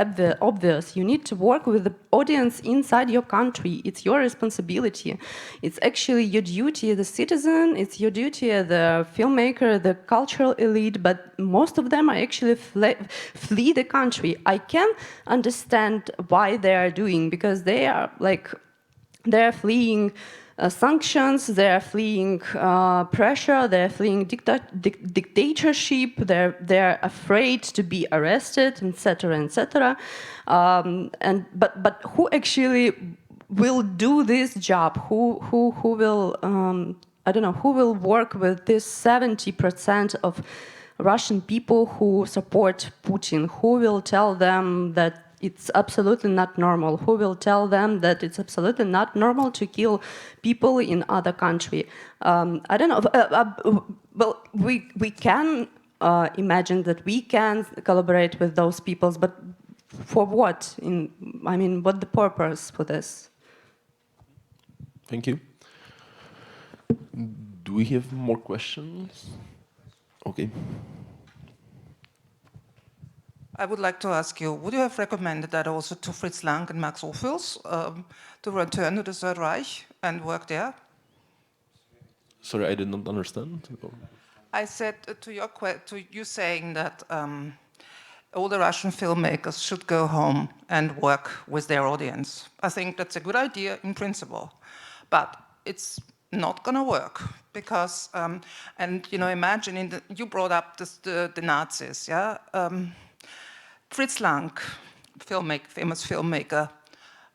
obvious. You need to work with the audience inside your country. It's your responsibility. It's actually your duty as a citizen. It's your duty as a filmmaker, the cultural elite, but most of them are actually flee the country. I can understand why they are doing, because they are like, they're fleeing sanctions, they're fleeing pressure, they're fleeing dictatorship, they're afraid to be arrested, etc., etc. But who actually will do this job? Who will I don't know, who will work with this 70% of Russian people who support Putin? Who will tell them that it's absolutely not normal? Who will tell them that it's absolutely not normal to kill people in other country? I don't know. Well, we can imagine that we can collaborate with those peoples, but for what? I mean, what the purpose for this? Thank you. Do we have more questions? Okay. I would like to ask you, would you have recommended that also to Fritz Lang and Max Ophüls to return to the Third Reich and work there? Sorry, I did not understand. I said to you saying that all the Russian filmmakers should go home and work with their audience. I think that's a good idea in principle, but it's not going to work because, and you know, imagine you brought up the Nazis, yeah. Fritz Lang, famous filmmaker,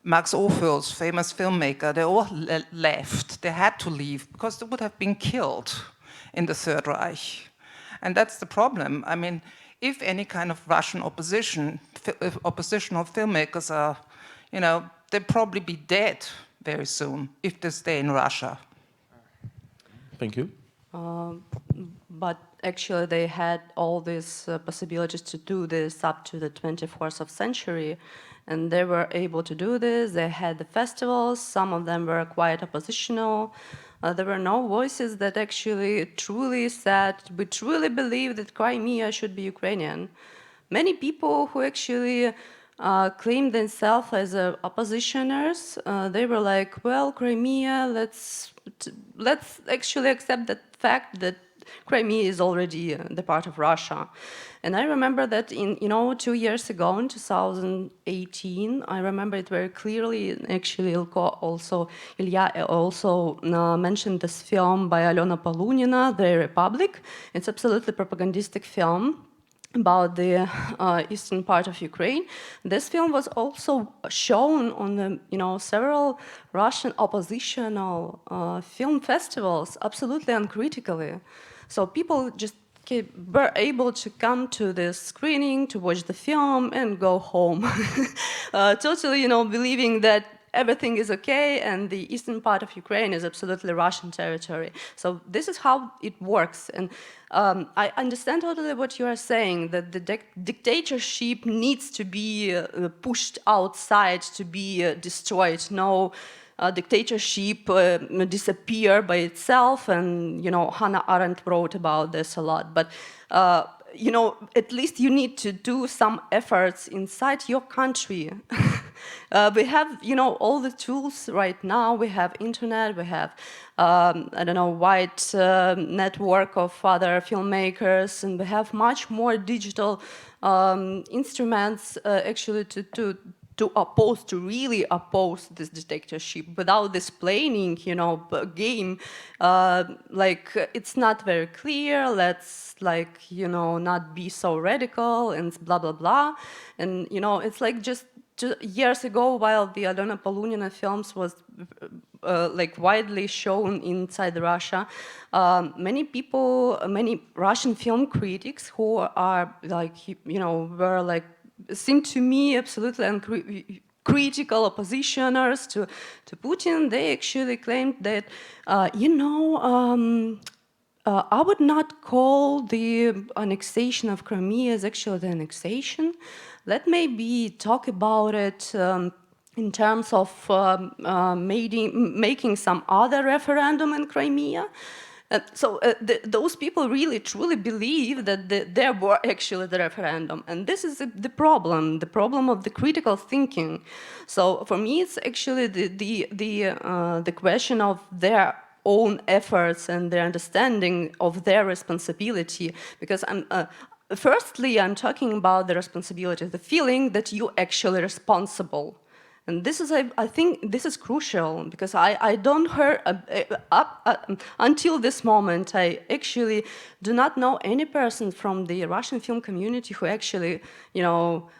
Max Ophüls, famous filmmaker, they all left. They had to leave because they would have been killed in the Third Reich. And that's the problem. I mean, if any kind of Russian oppositional filmmakers are, they'll probably be dead very soon if they stay in Russia. Thank you. But actually they had all these possibilities to do this up to the 24th century, and they were able to do this. They had the festivals, some of them were quite oppositional. There were no voices that actually truly said, we truly believe that Crimea should be Ukrainian. Many people who actually claimed themselves as oppositioners, they were like, well, Crimea, let's actually accept the fact that Crimea is already the part of Russia. And I remember that in 2 years ago, in 2018, I remember it very clearly. Actually, Illia also mentioned this film by Alena Polunina, The Republic. It's absolutely propagandistic film about the eastern part of Ukraine. This film was also shown on the, several Russian oppositional film festivals, absolutely uncritically. So people just were able to come to this screening, to watch the film, and go home, totally, believing that everything is okay, and the eastern part of Ukraine is absolutely Russian territory. So this is how it works. And I understand totally what you are saying, that the dictatorship needs to be pushed outside, to be destroyed. No dictatorship disappear by itself, and, Hannah Arendt wrote about this a lot. But at least you need to do some efforts inside your country. We have, all the tools right now. We have internet, we have, wide network of other filmmakers, and we have much more digital instruments actually to really oppose this dictatorship without this playing, game. It's not very clear. Let's not be so radical and blah blah blah. And it's like just 2 years ago, while the Alena Polunina films was widely shown inside Russia, many Russian film critics who are seemed to me absolutely critical oppositioners to Putin. They actually claimed that, I would not call the annexation of Crimea as actually the annexation. Let maybe talk about it in terms of making some other referendum in Crimea. Those people really truly believe that there were actually the referendum, and this is the problem of the critical thinking. So for me, it's actually the question of their own efforts and their understanding of their responsibility. Because firstly, I'm talking about the responsibility, the feeling that you're actually responsible. And this is, I think, this is crucial, because I don't hear, until this moment, I actually do not know any person from the Russian film community who actually,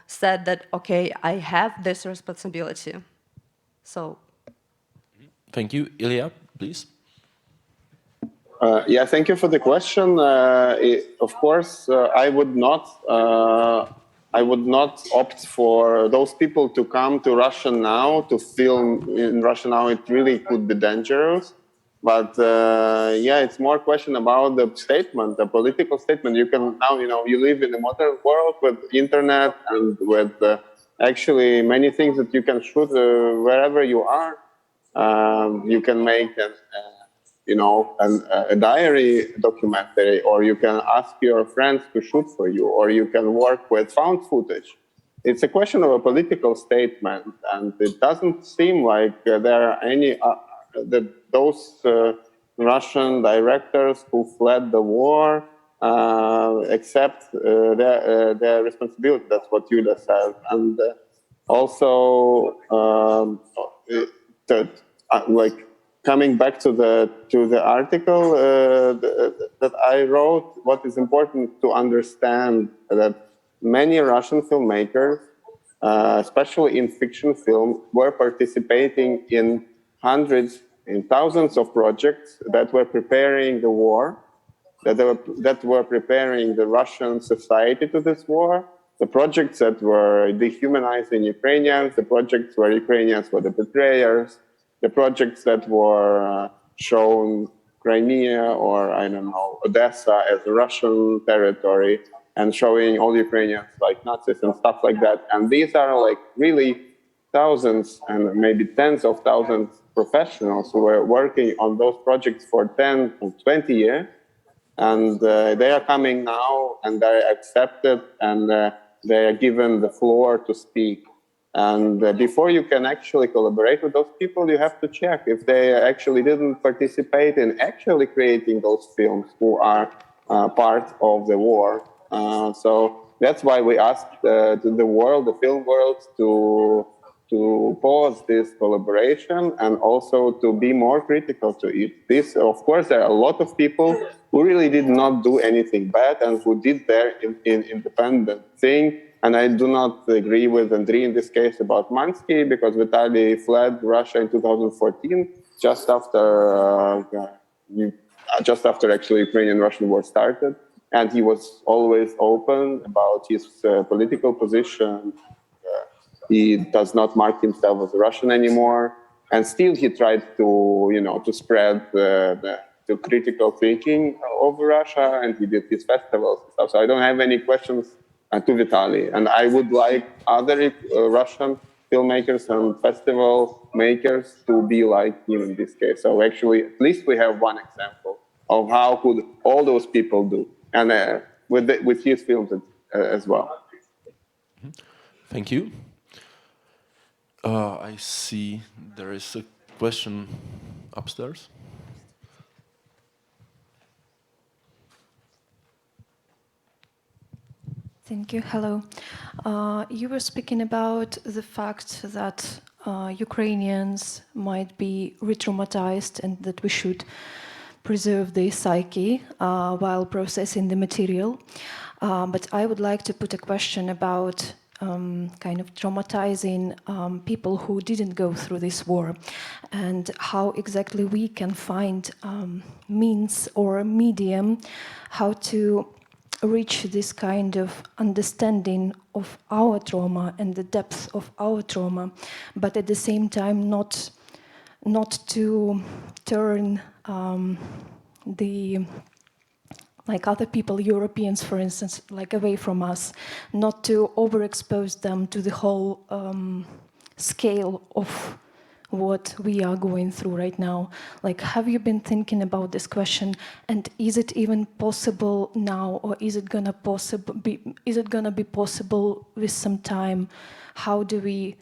said that, okay, I have this responsibility. So. Thank you. Illia, please. Thank you for the question. Of course, I would not opt for those people to come to Russia now to film in Russia now. It really could be dangerous. But it's more question about the statement, the political statement. You can now, you live in a modern world with internet and with actually many things that you can shoot wherever you are. You can make a diary documentary, or you can ask your friends to shoot for you, or you can work with found footage. It's a question of a political statement, and it doesn't seem like there are any those Russian directors who fled the war accept their responsibility. That's what Yuliia said, and also coming back to the article that I wrote, what is important to understand that many Russian filmmakers, especially in fiction film, were participating in hundreds, in thousands of projects that were preparing the war. that were preparing the Russian society to this war, the projects that were dehumanizing Ukrainians, the projects where Ukrainians were the betrayers, the projects that were shown Crimea or, I don't know, Odessa as a Russian territory and showing all Ukrainians like Nazis and stuff like that. And these are like really thousands and maybe tens of thousands of professionals who were working on those projects for 10 or 20 years. And they are coming now and they're accepted and they are given the floor to speak. And before you can actually collaborate with those people, you have to check if they actually didn't participate in actually creating those films who are part of the war. So that's why we asked the world, the film world, to pause this collaboration and also to be more critical to it. This, of course, there are a lot of people who really did not do anything bad and who did their independent thing. And I do not agree with Andrii in this case about Mansky, because Vitaly fled Russia in 2014, just after actually Ukrainian-Russian war started. And he was always open about his political position. He does not mark himself as a Russian anymore. And still he tried to spread the critical thinking over Russia, and he did his festivals and stuff. So I don't have any questions to Vitaly. And I would like other Russian filmmakers and festival makers to be like him in this case. So actually, at least we have one example of how could all those people do, and with his films as well. Thank you. I see there is a question upstairs. Thank you. Hello. You were speaking about the fact that Ukrainians might be re-traumatized and that we should preserve their psyche while processing the material. But I would like to put a question about kind of traumatizing people who didn't go through this war, and how exactly we can find means or a medium how to reach this kind of understanding of our trauma and the depth of our trauma, but at the same time not to turn like other people, Europeans, for instance, like away from us, not to overexpose them to the whole scale of what we are going through right now. Like, have you been thinking about this question? And is it even possible now, or is it gonna be possible with some time? How do we,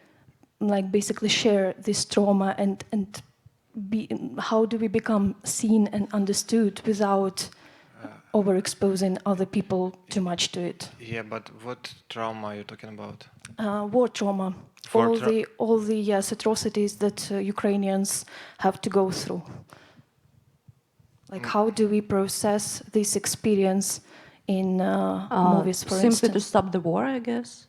like, basically share this trauma and how do we become seen and understood without overexposing other people too much to it? Yeah, but what trauma are you talking about? War trauma. All the atrocities that Ukrainians have to go through. Like, how do we process this experience in movies, for instance? Simply to stop the war, I guess.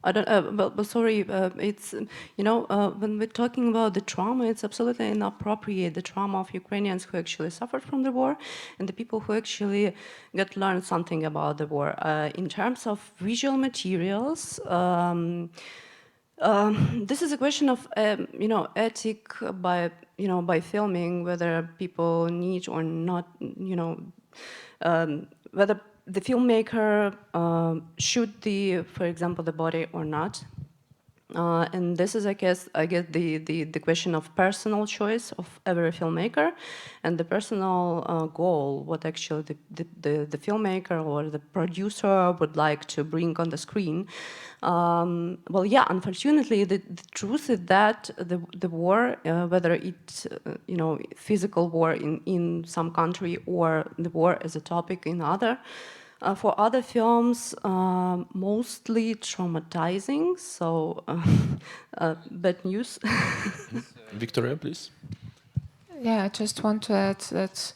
I don't. But sorry, it's when we're talking about the trauma, it's absolutely inappropriate. The trauma of Ukrainians who actually suffered from the war, and the people who actually got learned something about the war. In terms of visual materials, this is a question of ethic by filming, whether people need or not, whether the filmmaker shoot for example, the body or not. And this is, I guess, the question of personal choice of every filmmaker, and the personal goal, what actually the filmmaker or the producer would like to bring on the screen. Well, yeah, unfortunately, the truth is that the war, whether it's physical war in some country or the war as a topic in other, for other films, mostly traumatizing, so bad news. Victoria, please. Yeah, I just want to add that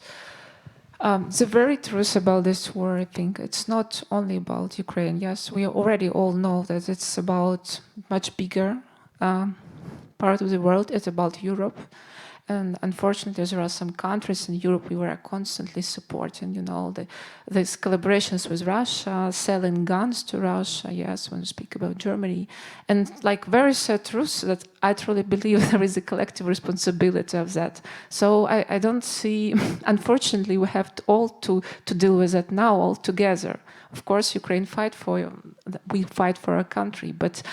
the very truth about this war, I think, it's not only about Ukraine. Yes, we already all know that it's about much bigger part of the world. It's about Europe. And unfortunately, there are some countries in Europe we were constantly supporting, you know, these collaborations with Russia, selling guns to Russia, yes, when we speak about Germany. And like very sad truth that I truly believe there is a collective responsibility of that. So I don't see, unfortunately, we have all to deal with that now all together. Of course, Ukraine we fight for our country, but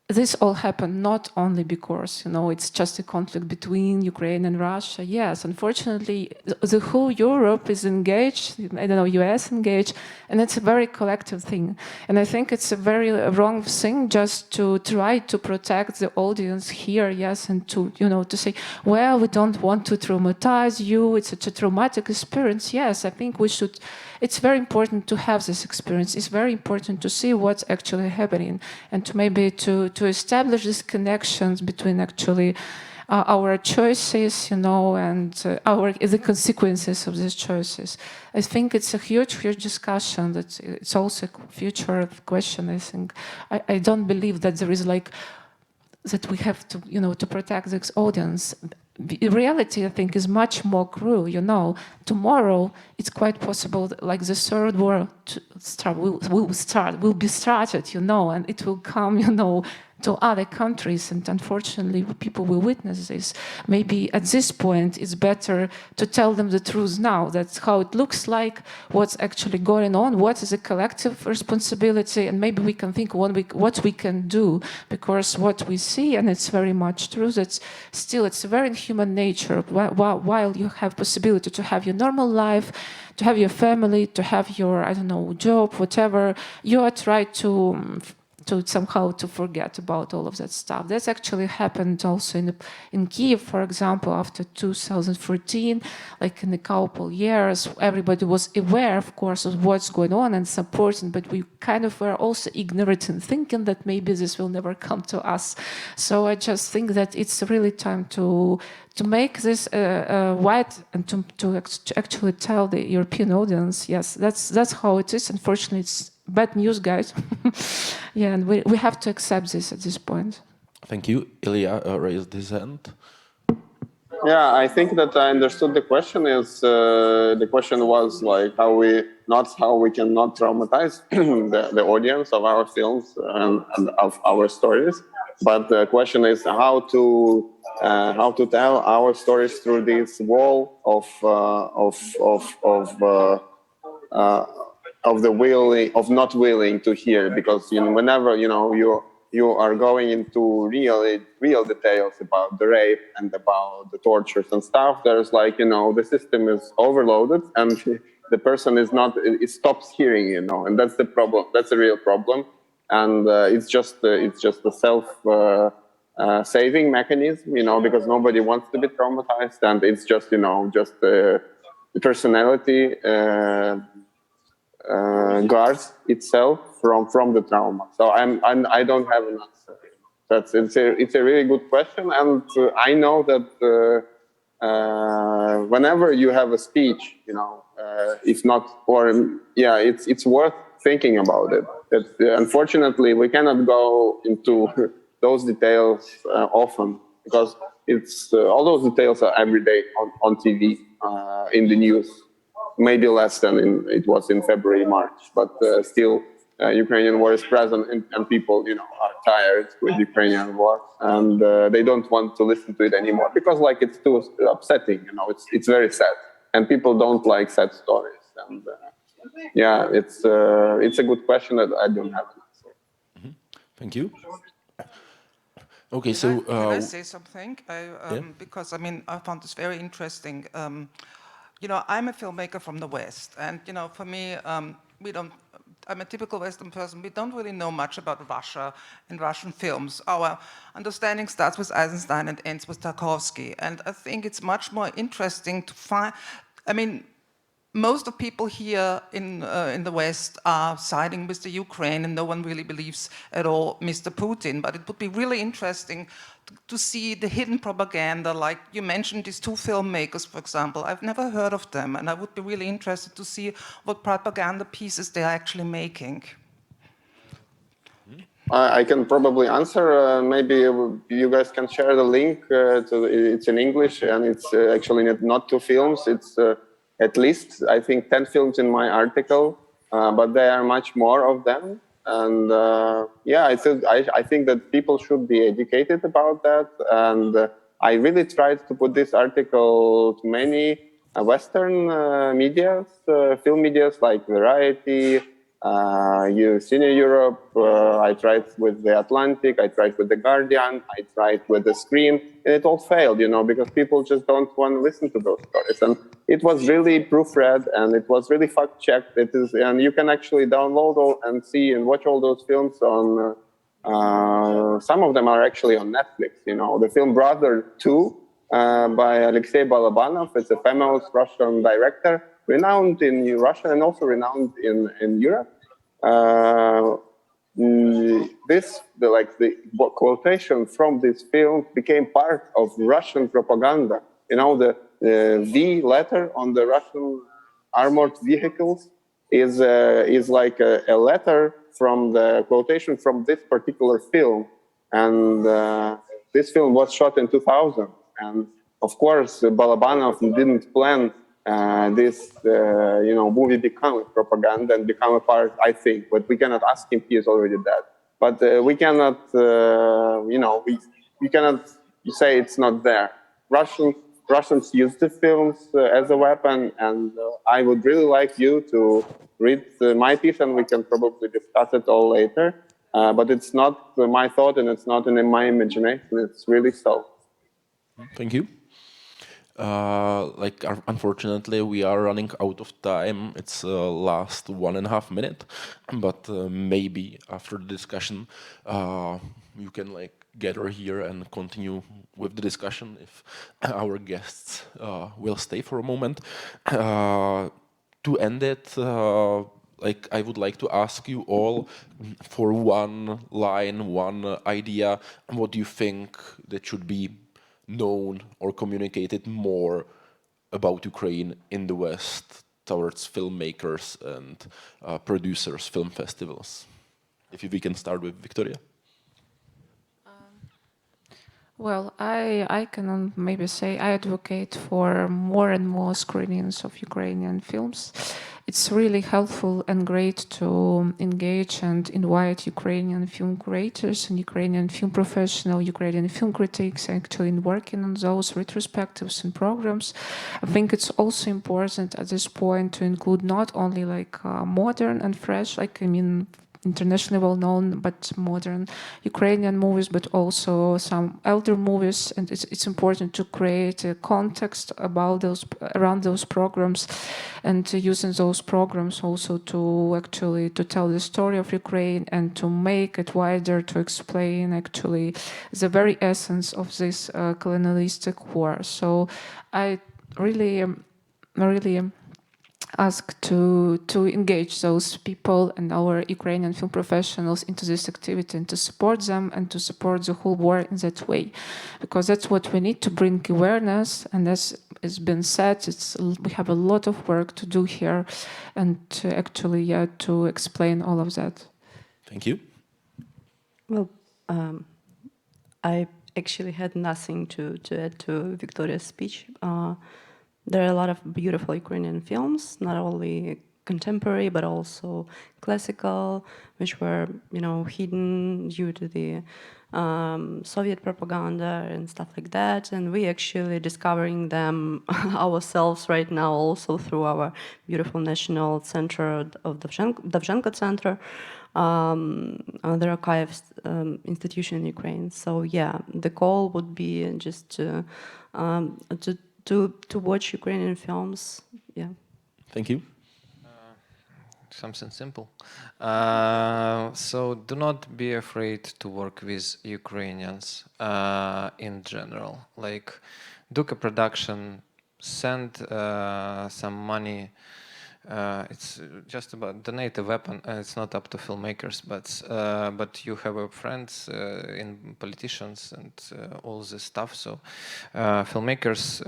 this all happened not only because, you know, it's just a conflict between Ukraine and Russia. Yes, unfortunately, the whole Europe is engaged, I don't know, US engaged, and it's a very collective thing. And I think it's a very wrong thing just to try to protect the audience here, yes, and to, you know, to say, well, we don't want to traumatize you, it's such a traumatic experience. Yes, I think we should, it's very important to have this experience. It's very important to see what's actually happening and to maybe to establish these connections between actually our choices, you know, and the consequences of these choices. I think it's a huge discussion. That it's also a future question. I think I don't believe that there is like that we have to, you know, to protect this audience. The reality, I think, is much more cruel. You know, tomorrow it's quite possible that, like, the third war will be started. You know, and it will come, you know, to other countries, and unfortunately people will witness this. Maybe at this point it's better to tell them the truth now. That's how it looks like, what's actually going on, what is a collective responsibility, and maybe we can think what we can do, because what we see, and it's very much true, that still it's very in human nature, while you have possibility to have your normal life, to have your family, to have your, I don't know, job, whatever, you are trying to somehow to forget about all of that stuff. That's actually happened also in Kiev, for example, after 2014, like in a couple years, everybody was aware, of course, of what's going on and supporting, but we kind of were also ignorant in thinking that maybe this will never come to us. So I just think that it's really time to make this wide and to actually tell the European audience, yes, that's how it is. Unfortunately, it's bad news, guys. Yeah, and we have to accept this at this point. Thank you. Illia raised his hand. Yeah, I think that I understood the question. Is the question was like how we cannot traumatize the audience of our films and of our stories, but the question is how to tell our stories through this wall of not willing to hear, because whenever you are going into real details about the rape and about the tortures and stuff, there's like the system is overloaded and the person it stops hearing, and that's the problem. That's a real problem, and it's just a self saving mechanism, because nobody wants to be traumatized, and it's just the personality guards itself from the trauma. So I don't have an answer. It's a really good question, and I know that whenever you have a speech, if not, it's worth thinking about it. Unfortunately, we cannot go into those details often, because all those details are every day on TV, in the news. Maybe less than it was in February, March, but still Ukrainian war is present, and people, are tired with Ukrainian war, and they don't want to listen to it anymore, because it's too upsetting, it's very sad, and people don't like sad stories. And it's a good question that I don't have an answer. Mm-hmm. Thank you. Okay, so can I say something? Because I found this very interesting. I'm a filmmaker from the West, and for me, I'm a typical Western person. We don't really know much about Russia and Russian films. Our understanding starts with Eisenstein and ends with Tarkovsky, and I think it's much more interesting to find. Most of people here in the West are siding with the Ukraine, and no one really believes at all Mr. Putin. But it would be really interesting to see the hidden propaganda. Like you mentioned, these two filmmakers, for example. I've never heard of them, and I would be really interested to see what propaganda pieces they are actually making. I can probably answer. Maybe you guys can share the link. It's in English, and it's actually not 2 films. It's at least, I think, 10 films in my article, but there are much more of them. And yeah, I think that people should be educated about that. And I really tried to put this article to many Western medias, film medias like Variety, Senior Europe. I tried with The Atlantic, I tried with The Guardian, I tried with The Screen, and it all failed, because people just don't want to listen to those stories. And it was really proofread, and it was really fact-checked. And you can actually download and see and watch all those films on, some of them are actually on Netflix, The film Brother 2 by Alexei Balabanov. It's a famous Russian director, renowned in Russia and also renowned in Europe. The quotation from this film became part of Russian propaganda. The V letter on the Russian armored vehicles is like a letter from the quotation from this particular film. And this film was shot in 2000. And of course, Balabanov didn't plan this movie become propaganda and become a part, I think, but we cannot ask him, he is already dead. But we cannot, we cannot say it's not there. Russians use the films as a weapon, and I would really like you to read my piece, and we can probably discuss it all later. But it's not my thought, and it's not in my imagination, it's really so. Thank you. Unfortunately, we are running out of time. It's last 1.5 minutes, but maybe after the discussion, you can gather here and continue with the discussion if our guests will stay for a moment. To end it, I would like to ask you all for one line, one idea. What do you think that should be known or communicated more about Ukraine in the West towards filmmakers and producers, film festivals? If we can start with Viktoria. Well, I can maybe say I advocate for more and more screenings of Ukrainian films. It's really helpful and great to engage and invite Ukrainian film creators and Ukrainian film professionals, Ukrainian film critics actually in working on those retrospectives and programs. I think it's also important at this point to include not only modern and fresh, internationally well-known but modern Ukrainian movies, but also some elder movies, and it's important to create a context around those programs, and using those programs also to tell the story of Ukraine and to make it wider, to explain actually the very essence of this colonialistic war. So I really ask to engage those people and our Ukrainian film professionals into this activity and to support them and to support the whole war in that way, because that's what we need to bring awareness. And as has been said, we have a lot of work to do here, and to explain all of that. Thank you. Well, I actually had nothing to add to Viktoria's speech. There are a lot of beautiful Ukrainian films, not only contemporary, but also classical, which were, hidden due to the Soviet propaganda and stuff like that. And we actually discovering them ourselves right now, also through our beautiful national center of Dovzhenko Center, the archives institution in Ukraine. So yeah, the goal would be just to watch Ukrainian films. Yeah. Thank you. Something simple. So do not be afraid to work with Ukrainians in general. Do a production, send some money. It's just about donate a weapon. It's not up to filmmakers, but you have friends in politicians and all this stuff. So filmmakers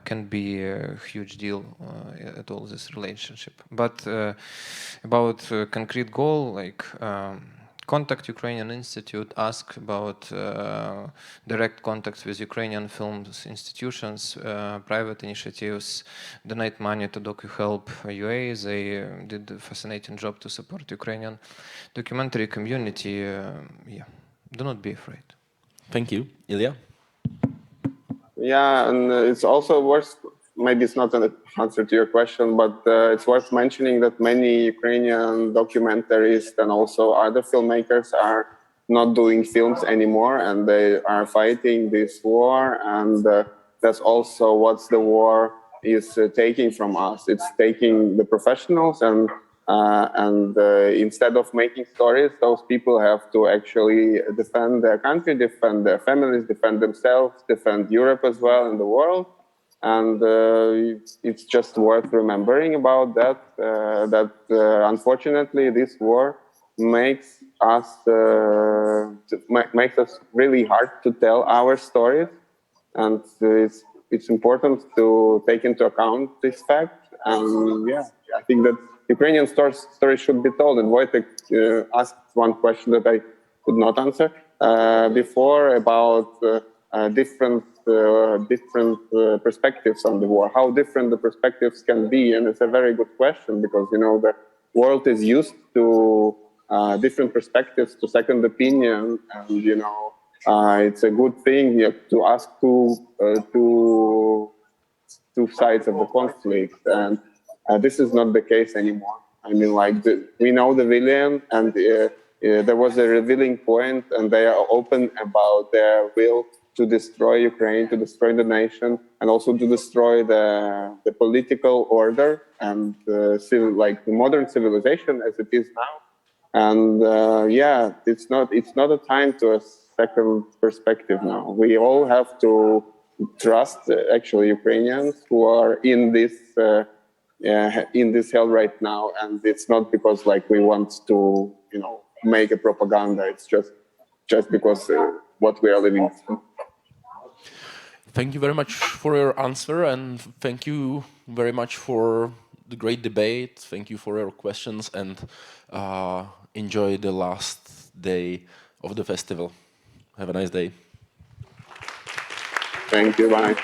can be a huge deal at all this relationship. But about concrete goal, contact Ukrainian Institute, ask about direct contacts with Ukrainian films institutions, private initiatives, donate money to Docudays UA. They did a fascinating job to support Ukrainian documentary community. Yeah, do not be afraid. Thank you. Illia? Yeah, and it's also worth, maybe it's not an answer to your question, but it's worth mentioning that many Ukrainian documentarists and also other filmmakers are not doing films anymore, and they are fighting this war, and that's also what the war is taking from us. It's taking the professionals, and instead of making stories, those people have to actually defend their country, defend their families, defend themselves, defend Europe as well and the world. And it's just worth remembering about that, unfortunately this war makes us really hard to tell our stories, and it's important to take into account this fact. And yeah, I think that Ukrainian stories should be told. And Wojciech asked one question that I could not answer before about different perspectives on the war, how different the perspectives can be. And it's a very good question, because, you know, the world is used to different perspectives, to second opinion, and, you know, it's a good thing to ask two sides of the conflict. And this is not the case anymore. I mean, like, we know the villain, and there was a revealing point, and they are open about their will to destroy Ukraine, to destroy the nation, and also to destroy the political order and the modern civilization as it is now. And yeah, it's not a time to a second perspective now. We all have to trust actually Ukrainians who are in this hell right now, and it's not because like we want to, you know, make a propaganda. It's just because what we are living through. Thank you very much for your answer, and thank you very much for the great debate. Thank you for your questions, and enjoy the last day of the festival. Have a nice day. Thank you. Bye.